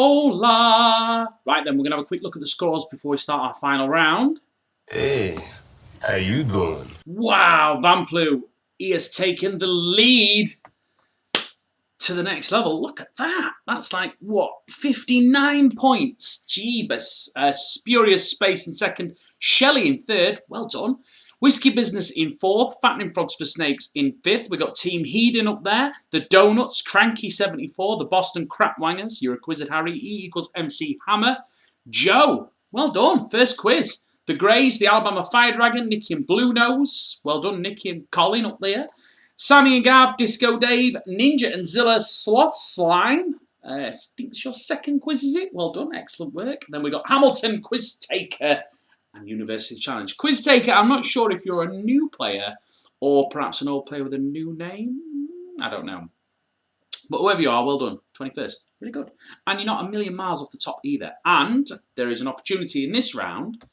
Hola! Right then, we're going to have a quick look at the scores before we start our final round. Hey, how you doing? Wow, Vamplu, he has taken the lead to the next level. Look at that. That's like, what, 59 points. Jeebus. Spurious Space in second. Shelley in third. Well done. Whiskey Business in fourth. Fattening Frogs for Snakes in fifth. We got Team Heedon up there. The Donuts, Cranky 74. The Boston Crapwangers. You're a quiz at Harry. E equals MC Hammer. Joe, well done. First quiz. The Greys, the Alabama Fire Dragon. Nicky and Blue Nose. Well done, Nicky and Colin up there. Sammy and Gav, Disco Dave, Ninja and Zilla, Sloth Slime. I think it's your second quiz, is it? Well done, excellent work. Then we got Hamilton, Quiz Taker, and University Challenge. Quiz Taker, I'm not sure if you're a new player or perhaps an old player with a new name. I don't know. But whoever you are, well done. 21st. Really good. And you're not a million miles off the top either. And there is an opportunity in this round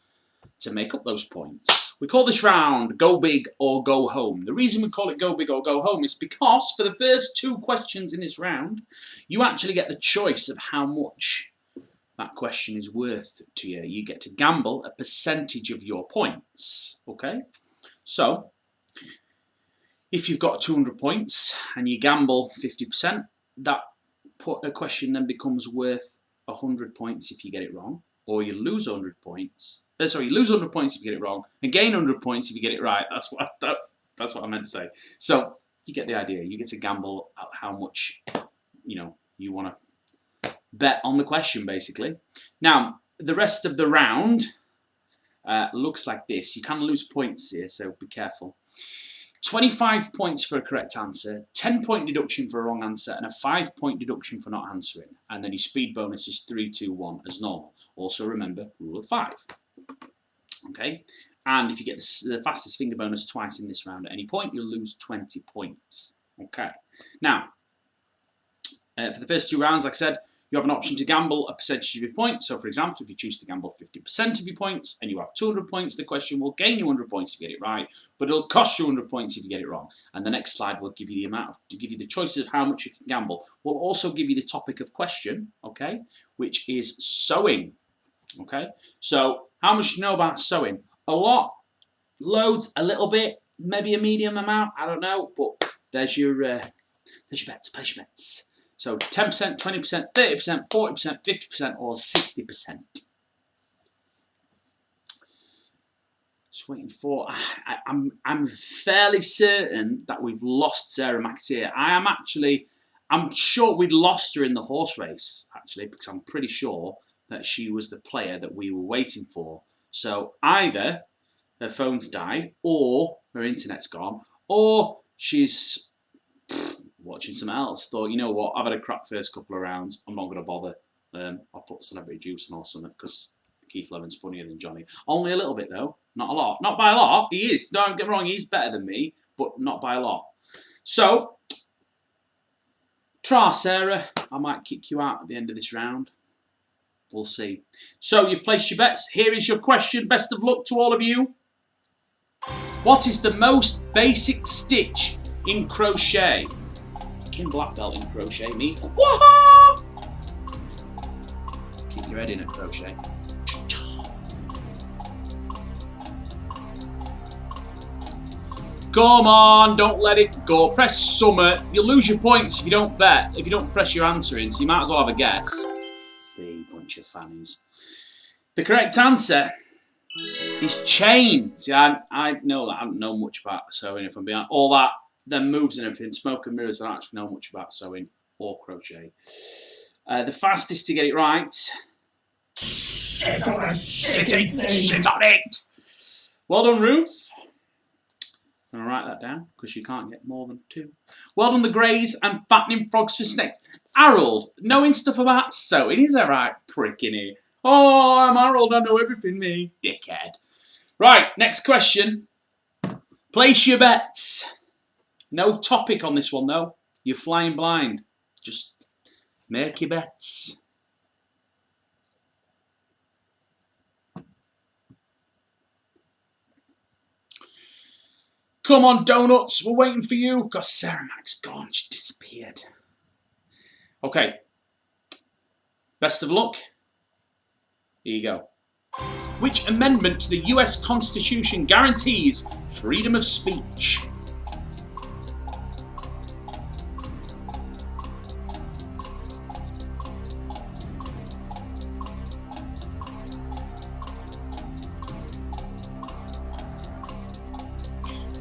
to make up those points. We call this round Go Big or Go Home. The reason we call it Go Big or Go Home is because for the first 2 questions in this round, you actually get the choice of how much that question is worth to you. You get to gamble a percentage of your points, okay? So, if you've got 200 points and you gamble 50%, that question then becomes worth 100 points if you get it wrong, or you lose 100 points. You lose 100 points if you get it wrong, and gain 100 points if you get it right. That's what I meant to say. So you get the idea. You get to gamble at how much you want to bet on the question, basically. Now the rest of the round looks like this. You can lose points here, so be careful. 25 points for a correct answer, 10-point deduction for a wrong answer, and a 5-point deduction for not answering. And then your speed bonus is 3, 2, 1 as normal. Also remember, rule of 5. Okay? And if you get the fastest finger bonus twice in this round at any point, you'll lose 20 points. Okay. Now, for the first 2 rounds, like I said, you have an option to gamble a percentage of your points. So, for example, if you choose to gamble 50% of your points and you have 200 points, the question will gain you 100 points if you get it right, but it'll cost you 100 points if you get it wrong. And the next slide will give you the choices of how much you can gamble. We'll also give you the topic of question, okay, which is sewing. Okay, so how much do you know about sewing? A lot, loads, a little bit, maybe a medium amount. I don't know, but there's your bets. Place your bets. So 10%, 20%, 30%, 40%, 50%, or 60%. Just waiting for. I'm fairly certain that we've lost Sarah McAteer. I'm sure we'd lost her in the horse race actually, because I'm pretty sure that she was the player that we were waiting for. So either her phone's died, or her internet's gone, or she's watching something else. Thought, you know what, I've had a crap first couple of rounds, I'm not going to bother. I'll put Celebrity Juice on or something, because Keith Levin's funnier than Johnny. Only a little bit though, not a lot. Not by a lot, he is. Don't get me wrong, he's better than me, but not by a lot. So, try Sarah, I might kick you out at the end of this round. We'll see. So you've placed your bets. Here is your question. Best of luck to all of you. What is the most basic stitch in crochet? Kim Black Belt in crochet, me. Woohoo! Keep your head in at crochet. Come on, don't let it go. Press summer. You'll lose your points if you don't bet. If you don't press your answer in, so you might as well have a guess. Bunch of fannies. The correct answer is chain. See, I know that. I don't know much about sewing, if I'm being honest. All that, them moves and everything, smoke and mirrors, I don't actually know much about sewing or crochet. The fastest to get it right. Shit on it! Well done, Ruth. I'm going to write that down, because you can't get more than 2. Well done, the Greys and Fattening Frogs for Snakes. Harold, knowing stuff about sewing, is that right, prick, innit? Oh, I'm Harold, I know everything, me. Dickhead. Right, next question. Place your bets. No topic on this one, though. You're flying blind. Just make your bets. Come on, Donuts, we're waiting for you, because Sarah Mac's gone, she disappeared. Okay. Best of luck. Here you go. Which amendment to the US Constitution guarantees freedom of speech?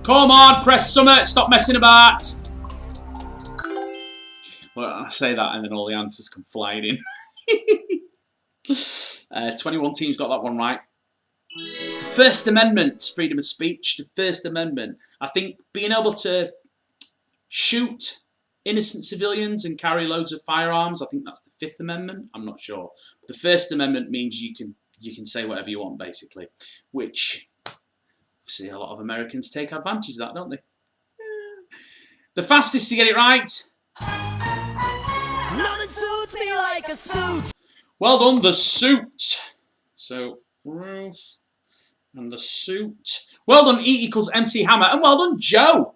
Come on, press summit, stop messing about. Well, I say that and then all the answers come flying in. 21 teams got that one right. It's the First Amendment, freedom of speech, the First Amendment. I think being able to shoot innocent civilians and carry loads of firearms, I think that's the Fifth Amendment. I'm not sure. But the First Amendment means you can say whatever you want, basically, which obviously a lot of Americans take advantage of that, don't they? The fastest to get it right. Nothing suits me like a suit. Well done, the suit. So, Ruth and the suit. Well done, E equals MC Hammer. And well done, Joe.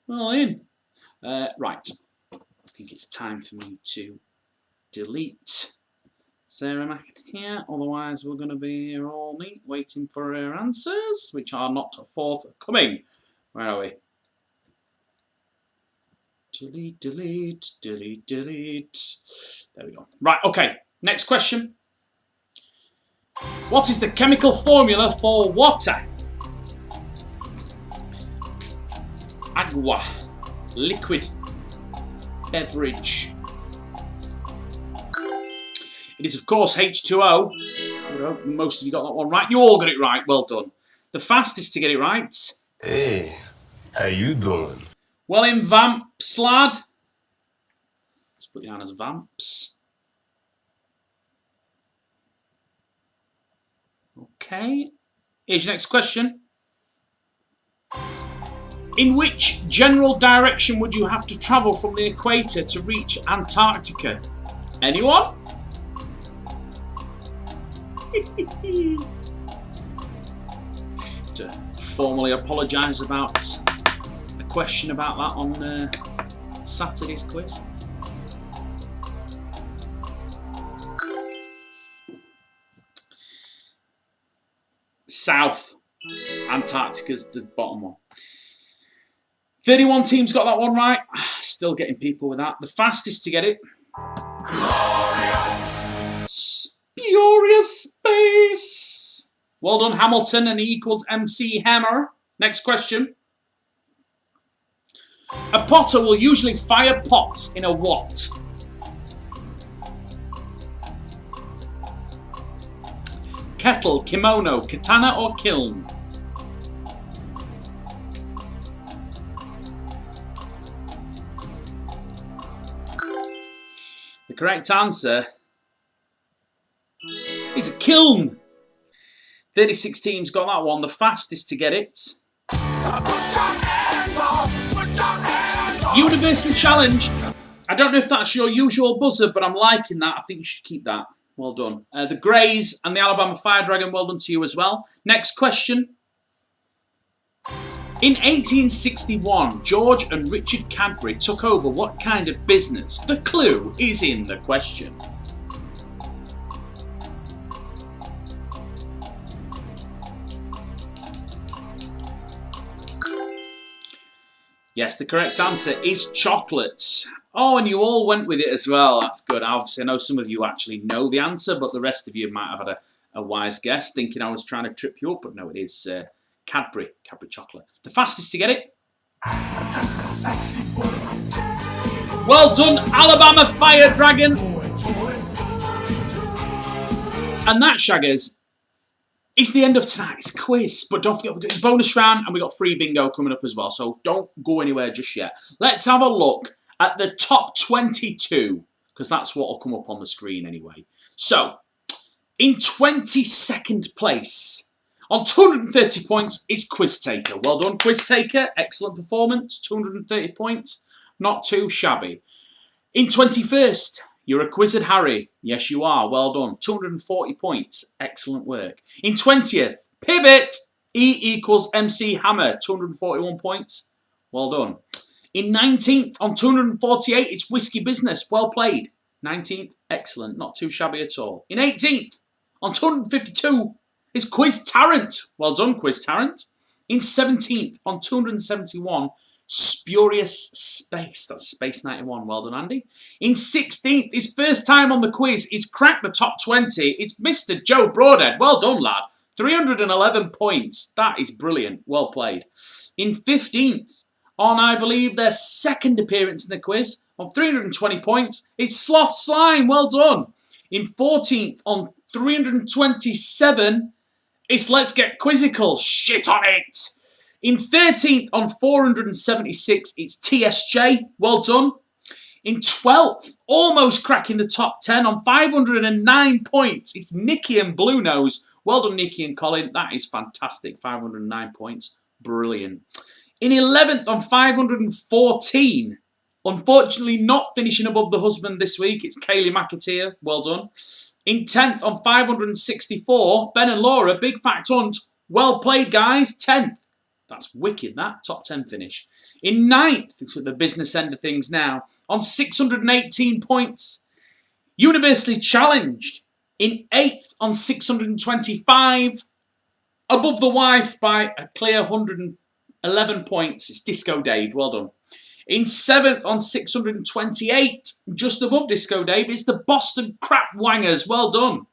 Well in. Right. I think it's time for me to delete Sarah Mack here. Otherwise, we're going to be here all night waiting for her answers, which are not forthcoming. Where are we? Delete, delete, delete, delete. There we go. Right, okay. Next question. What is the chemical formula for water? Agua. Liquid. Beverage. It is, of course, H2O. I hope most of you got that one right. You all got it right. Well done. The fastest to get it right. Hey, how you doing? Well in, Vamps, lad. Let's put you down as Vamps. Okay. Here's your next question. In which general direction would you have to travel from the equator to reach Antarctica? Anyone? To formally apologise about a question about that on Saturday's quiz. South. Antarctica's the bottom one. 31 teams got that one right. Still getting people with that. The fastest to get it. Spurious space. Well done, Hamilton, and E equals MC Hammer. Next question. A potter will usually fire pots in a what? Kettle, kimono, katana, or kiln? The correct answer is a kiln. 36 teams got that one. The fastest to get it. Universally challenged. I don't know if that's your usual buzzer, but I'm liking that. I think you should keep that. Well done. The Greys and the Alabama Fire Dragon, well done to you as well. Next question. In 1861, George and Richard Cadbury took over what kind of business? The clue is in the question. Yes, the correct answer is chocolates. Oh, and you all went with it as well. That's good. Obviously, I know some of you actually know the answer, but the rest of you might have had a wise guess, thinking I was trying to trip you up. But no, it is Cadbury chocolate. The fastest to get it. Well done, Alabama Fire Dragon. And that, Shaggers, is the end of tonight's quiz. But don't forget, we've got a bonus round and we've got free bingo coming up as well. So don't go anywhere just yet. Let's have a look at the top 22, because that's what will come up on the screen anyway. So, in 22nd place, on 230 points, is Quiz Taker. Well done, Quiz Taker. Excellent performance. 230 points. Not too shabby. In 21st, you're a Quizzard Harry. Yes, you are. Well done. 240 points. Excellent work. In 20th, Pivot. E equals MC Hammer. 241 points. Well done. In 19th, on 248, it's Whiskey Business. Well played. 19th, excellent, not too shabby at all. In 18th, on 252, is Quiz Tarrant. Well done, Quiz Tarrant. In 17th, on 271, Spurious Space. That's Space 91. Well done, Andy. In 16th, his first time on the quiz, he's cracked the top 20. It's Mr. Joe Broadhead. Well done, lad. 311 points. That is brilliant. Well played. In 15th, on, I believe, their second appearance in the quiz, on 320 points, it's Sloth Slime. Well done. In 14th, on 327, it's Let's Get Quizzical. Shit on it. In 13th, on 476, it's TSJ. Well done. In 12th, almost cracking the top 10 on 509 points, it's Nicky and Blue Nose. Well done, Nicky and Colin. That is fantastic. 509 points. Brilliant. In 11th, on 514, unfortunately not finishing above the husband this week, it's Kaylee McAteer. Well done. In 10th, on 564, Ben and Laura, Big Fact Hunt. Well played, guys. 10th. That's wicked, that. Top 10 finish. In 9th, the business end of things now, on 618 points, Universally Challenged. In 8th, on 625, above the wife by a clear 111 points, it's Disco Dave. Well done. In 7th, on 628, just above Disco Dave, it's the Boston Crap Wangers. Well done.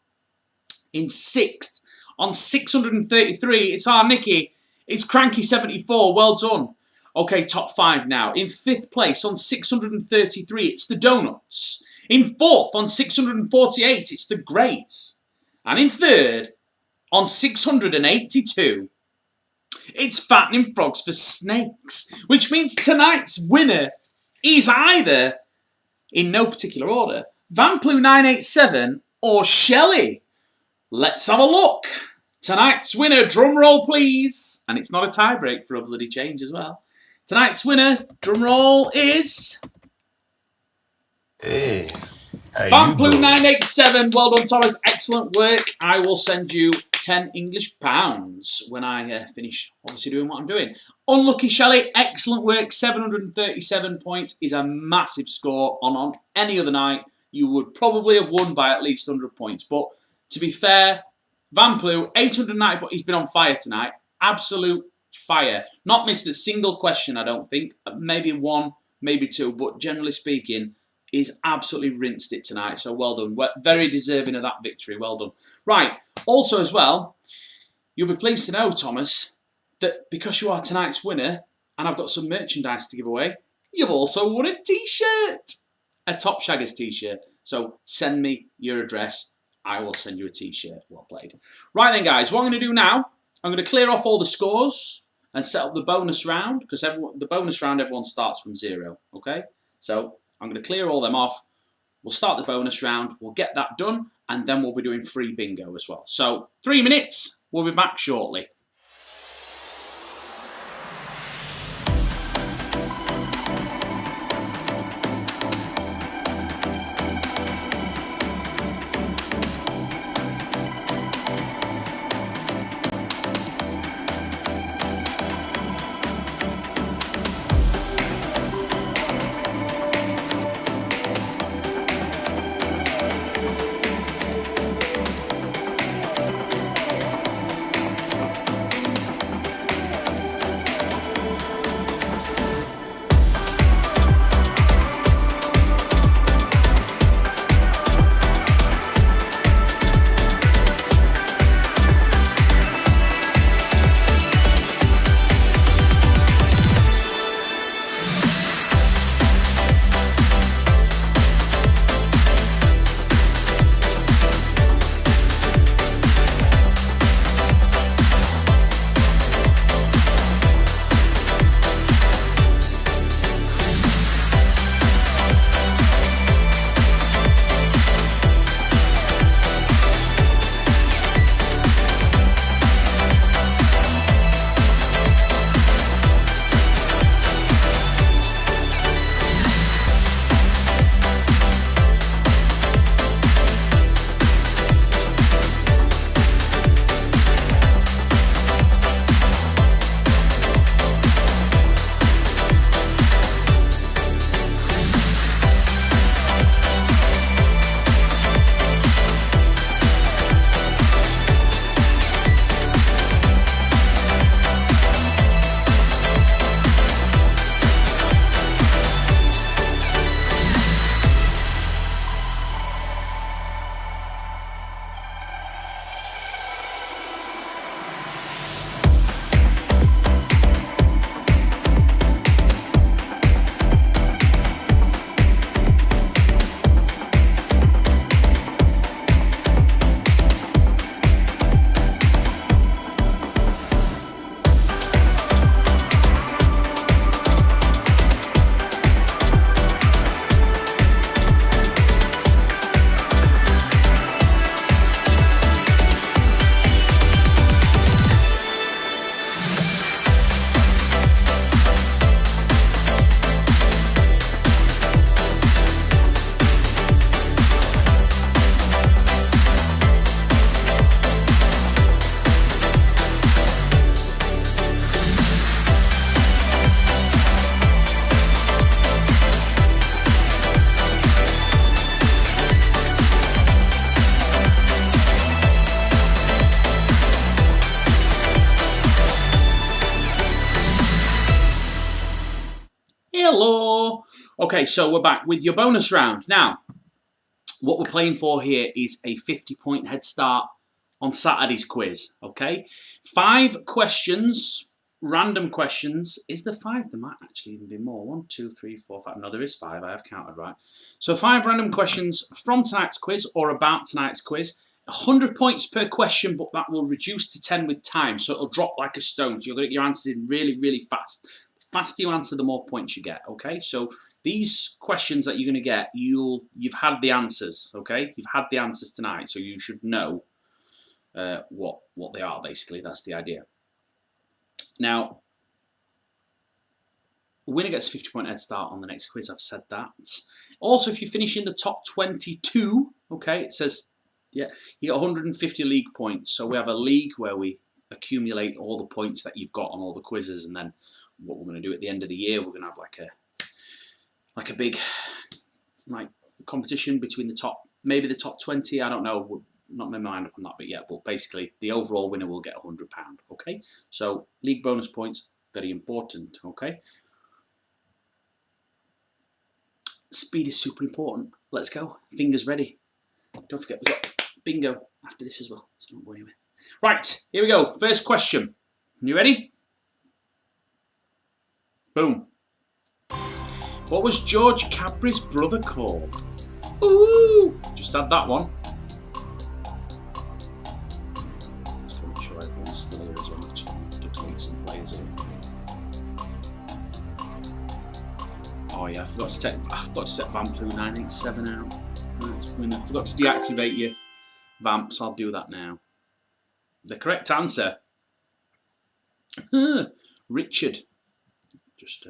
In 6th, on 633, it's our Nicky. It's Cranky 74. Well done. Okay, top 5 now. In 5th place, on 633, it's the Donuts. In 4th, on 648, it's the Greys. And in 3rd, on 682, it's Fattening Frogs for Snakes, which means tonight's winner is either, in no particular order, Vamplu 987 or Shelley. Let's have a look. Tonight's winner, drum roll please. And it's not a tie break for a bloody change as well. Tonight's winner, drum roll, is Hey, how you Vamplu doing? 987. Well done, Thomas. Excellent work. I will send you 10 English pounds when I finish, obviously, doing what I'm doing. Unlucky Shelley. Excellent work. 737 points is a massive score. On any other night, you would probably have won by at least 100 points. But to be fair, Vamplu, 890 points. He's been on fire tonight. Absolute fire. Not missed a single question, I don't think. Maybe one, maybe two. But generally speaking, he's absolutely rinsed it tonight. So well done. Very deserving of that victory. Well done. Right. Also as well, you'll be pleased to know, Thomas, that because you are tonight's winner, and I've got some merchandise to give away, you've also won a t-shirt. A Top Shaggers t-shirt. So send me your address. I will send you a t-shirt. Well played. Right then, guys, what I'm going to do now, I'm going to clear off all the scores and set up the bonus round, because the bonus round, everyone starts from 0, okay? So I'm going to clear all them off. We'll start the bonus round. We'll get that done, and then we'll be doing free bingo as well. So 3 minutes. We'll be back shortly. Okay, so we're back with your bonus round. Now, what we're playing for here is a 50-point head start on Saturday's quiz, okay? 5 questions, random questions. Is there 5? There might actually even be more. 1, 2, 3, 4, 5. No, there is 5. I have counted right. So 5 random questions from tonight's quiz or about tonight's quiz. 100 points per question, but that will reduce to 10 with time, so it'll drop like a stone. So you're going to get your answers in really, really fast. The faster you answer, the more points you get, okay? So these questions that you're going to get, you've had the answers, okay? You've had the answers tonight, so you should know what they are, basically. That's the idea. Now, winner gets a 50-point head start on the next quiz. I've said that. Also, if you finish in the top 22, okay, it says, yeah, you get 150 league points. So we have a league where we accumulate all the points that you've got on all the quizzes, and then what we're going to do at the end of the year, we're going to have like a big competition between the top, maybe the top 20. I don't know. We're not made my mind up on that bit yet, but basically the overall winner will get £100. Okay, so league bonus points, very important. Okay, speed is super important. Let's go. Fingers ready. Don't forget we've got bingo after this as well, so don't go anywhere. Right, here we go. First question. You ready? Boom. What was George Cadbury's brother called? Ooh! Just had that one. Let's go make sure everyone's still here as well. Actually, to delete some players here. Oh yeah, I forgot to set Vamplu 987 out. That's winner. I forgot to deactivate your vamps. I'll do that now. The correct answer. Richard. Just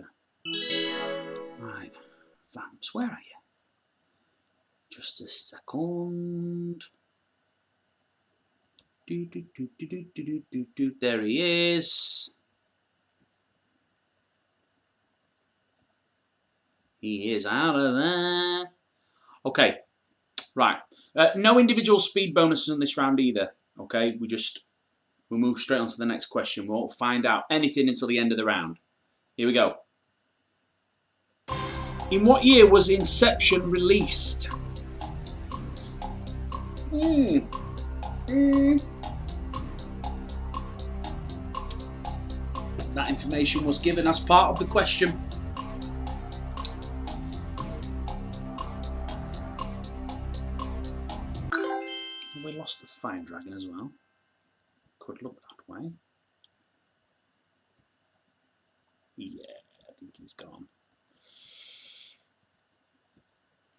right. Vamps, where are you? Just a second. There he is. He is out of there. Okay. Right. No individual speed bonuses in this round either. Okay. We'll move straight on to the next question. We won't find out anything until the end of the round. Here we go. In what year was Inception released? That information was given as part of the question. We lost the Fire Dragon as well. Could look that way. Yeah, I think he's gone.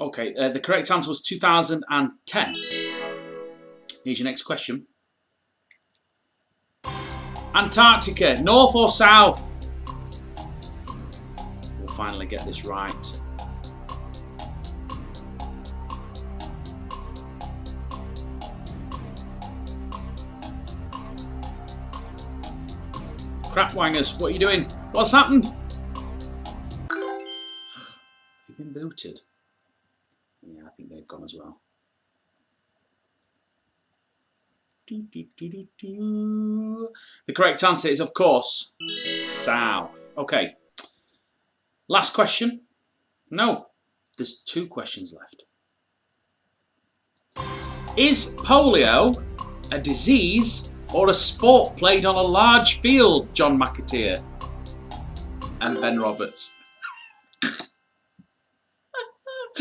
Okay, the correct answer was 2010. Here's your next question. Antarctica, north or south? We'll finally get this right. Crapwangers, what are you doing? What's happened? Have you been booted? Yeah, I think they've gone as well. The correct answer is, of course, south. Okay. Last question. No, there's 2 questions left. Is polio a disease or a sport played on a large field, John McAteer and Ben Roberts?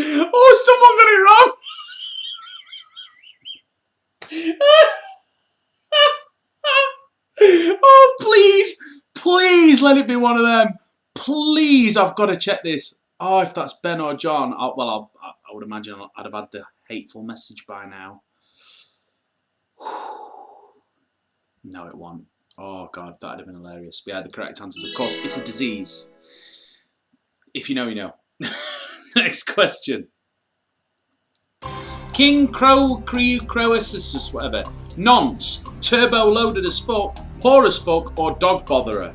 Oh, someone got it wrong! Oh, please let it be one of them. Please, I've got to check this. Oh, if that's Ben or John, I would imagine I'd have had the hateful message by now. No, it won't. Oh God, that'd have been hilarious. But yeah, the correct answer is, of course, it's a disease. If you know, you know. Next question. King Croesus, whatever. Nonce, turbo loaded as fuck, poor as fuck, or dog botherer?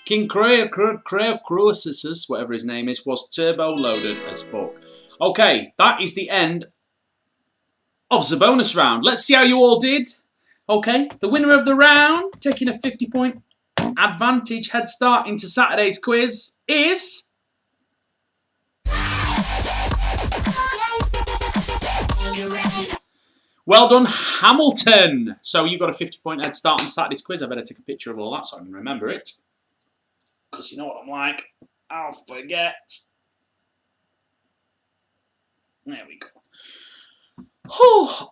King Croesus, whatever his name is, was turbo loaded as fuck. Okay, that is the end of the bonus round. Let's see how you all did. Okay, the winner of the round, taking a 50-point advantage head start into Saturday's quiz, is... Well done, Hamilton. So you got a 50-point head start on Saturday's quiz. I better take a picture of all that so I can remember it. Because you know what I'm like, I'll forget. There we go.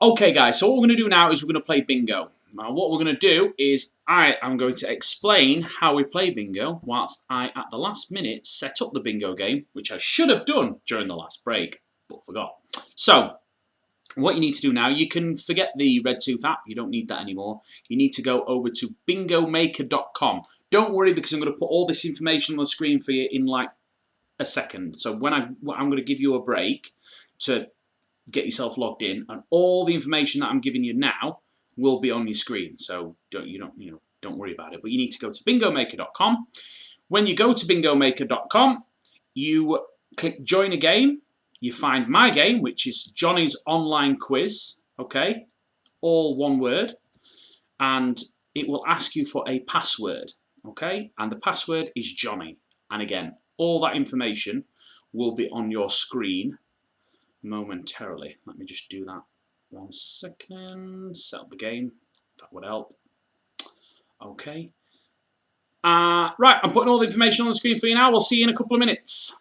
Okay, guys, so what we're going to do now is we're going to play bingo. Now, what we're going to do is I am going to explain how we play bingo whilst I, at the last minute, set up the bingo game, which I should have done during the last break, but forgot. So, what you need to do now, you can forget the Red Tooth app. You don't need that anymore. You need to go over to bingomaker.com. Don't worry, because I'm going to put all this information on the screen for you in like a second. So when I'm going to give you a break to get yourself logged in, and all the information that I'm giving you now will be on your screen. So don't worry about it. But you need to go to bingomaker.com. When you go to bingomaker.com, you click join a game. You find my game, which is Johnny's Online Quiz, okay? All one word. And it will ask you for a password, okay? And the password is Johnny. And again, all that information will be on your screen momentarily. Let me just do that 1 second. Set up the game. That would help. Okay. Right, I'm putting all the information on the screen for you now. We'll see you in a couple of minutes.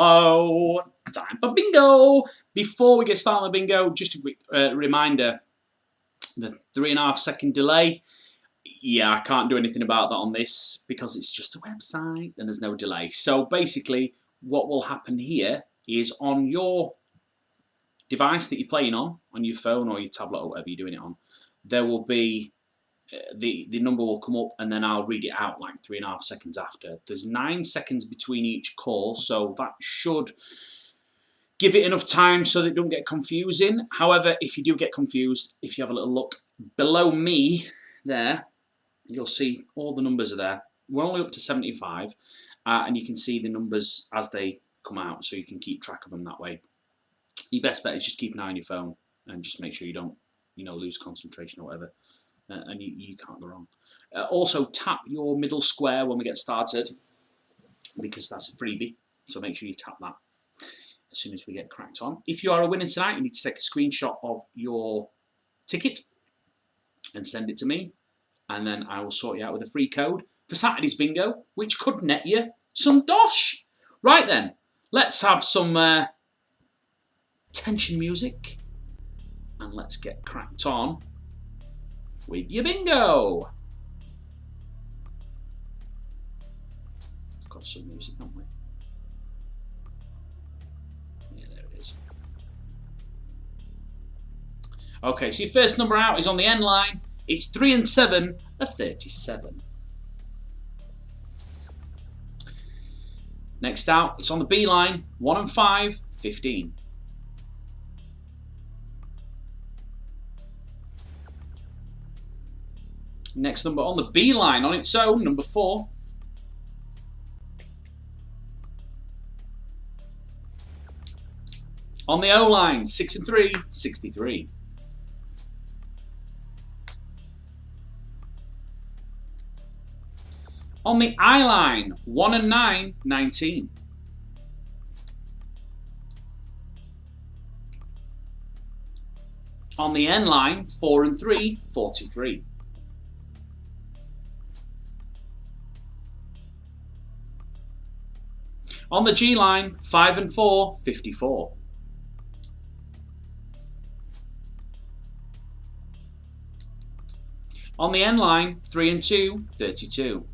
Hello, time for bingo. Before we get started on the bingo, just a quick reminder, the 3.5 second delay. Yeah, I can't do anything about that on this because it's just a website and there's no delay. So basically what will happen here is on your device that you're playing on your phone or your tablet or whatever you're doing it on, there will be the number will come up and then I'll read it out like 3.5 seconds after. There's 9 seconds between each call, so that should give it enough time so that it don't get confusing. However, if you do get confused, if you have a little look below me there, you'll see all the numbers are there. We're only up to 75 and you can see the numbers as they come out, so you can keep track of them that way. Your best bet is just keep an eye on your phone and just make sure you don't, lose concentration or whatever. And you can't go wrong. Also, tap your middle square when we get started because that's a freebie. So make sure you tap that as soon as we get cracked on. If you are a winner tonight, you need to take a screenshot of your ticket and send it to me. And then I will sort you out with a free code for Saturday's bingo, which could net you some dosh. Right then, let's have some tension music and let's get cracked on with your bingo. Got some music, haven't we? Yeah, there it is. Okay, so your first number out is on the end line. It's 3 and 7 are 37. Next out, it's on the B line. 1 and 5, 15. Next number on the B line on its own, number 4. On the O line, 6 and 3, 63. On the I line, 1 and 9, 19. On the N line, 4 and 3, 43. On the G line, 5 and 4, 54. On the N line, 3 and 2, 32.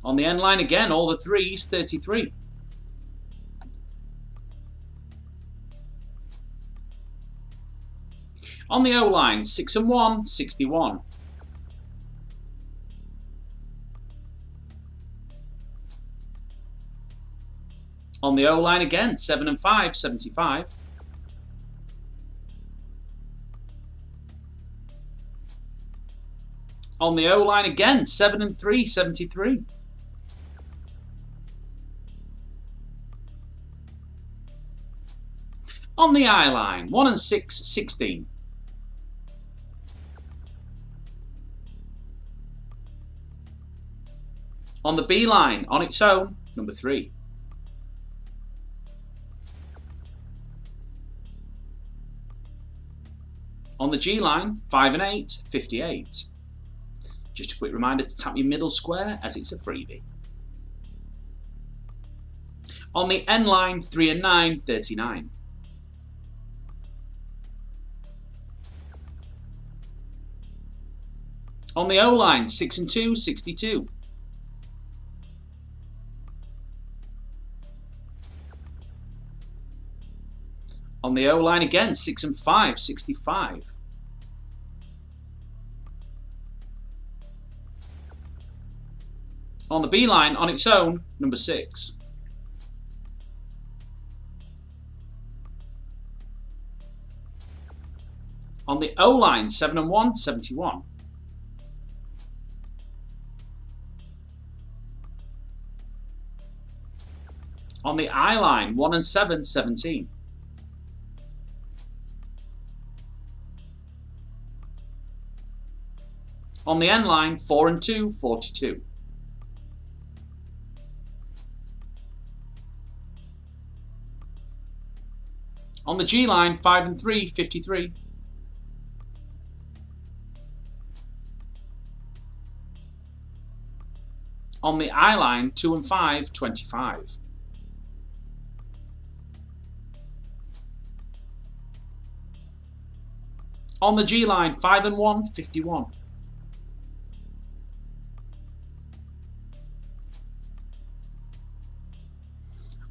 On the N line again, all the 3s, 33. On the O line, 6 and 1, 61. On the O line again, 7 and 5, 75. On the O line again, 7 and 3, 73. On the I line, 1 and 6, 16. On the B line, on its own, number 3. On the G line, 5 and 8, 58. Just a quick reminder to tap your middle square as it's a freebie. On the N line, 3 and 9, 39. On the O line, 6 and 2, 62. On the O line again, 6 and 5, 65. On the B line, on its own, number 6. On the O line, 7 and 1, 71. On the I line, 1 and 7, 17. On the N line, 4 and 2, 42. On the G line, 5 and 3, 53. On the I line, 2 and 5, 25. On the G line, 5 and 1, 51.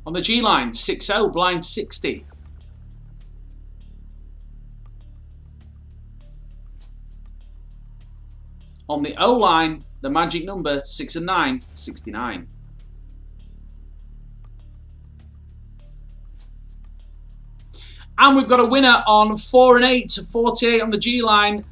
On the G line, 6-0, blind 60. On the O line, the magic number, 6 and 9, 69. And we've got a winner on 4 and 8, 48 on the G line.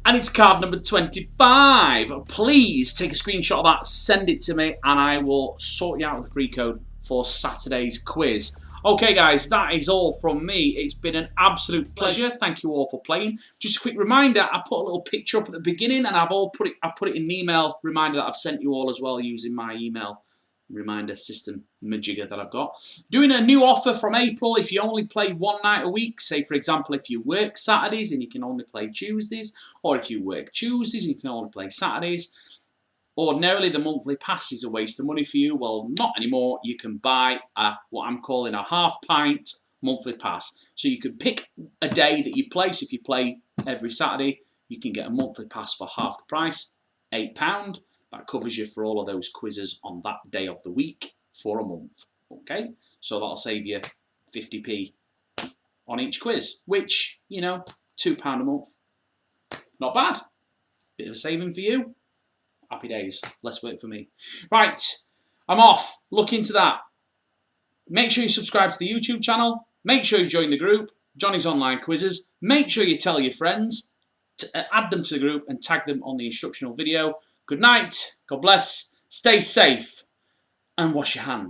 And it's card number 25. Please take a screenshot of that, send it to me, and I will sort you out with a free code for Saturday's quiz. Okay, guys, that is all from me. It's been an absolute pleasure. Thank you all for playing. Just a quick reminder, I put a little picture up at the beginning, and I've put it in an email reminder that I've sent you all as well using my email reminder system majigger that I've got. Doing a new offer from April. If you only play one night a week, say for example if you work Saturdays and you can only play Tuesdays, or if you work Tuesdays and you can only play Saturdays, ordinarily the monthly pass is a waste of money for you. Well, not anymore. You can buy what I'm calling a half pint monthly pass. So you could pick a day that you play. So if you play every Saturday, you can get a monthly pass for half the price, £8. That covers you for all of those quizzes on that day of the week for a month. Okay, so that'll save you 50p on each quiz, which, you know, £2 a month. Not bad. Bit of a saving for you. Happy days. Less work for me. Right, I'm off. Look into that. Make sure you subscribe to the YouTube channel. Make sure you join the group, Johnny's Online Quizzes. Make sure you tell your friends, to add them to the group and tag them on the instructional video. Good night, God bless, stay safe, and wash your hands.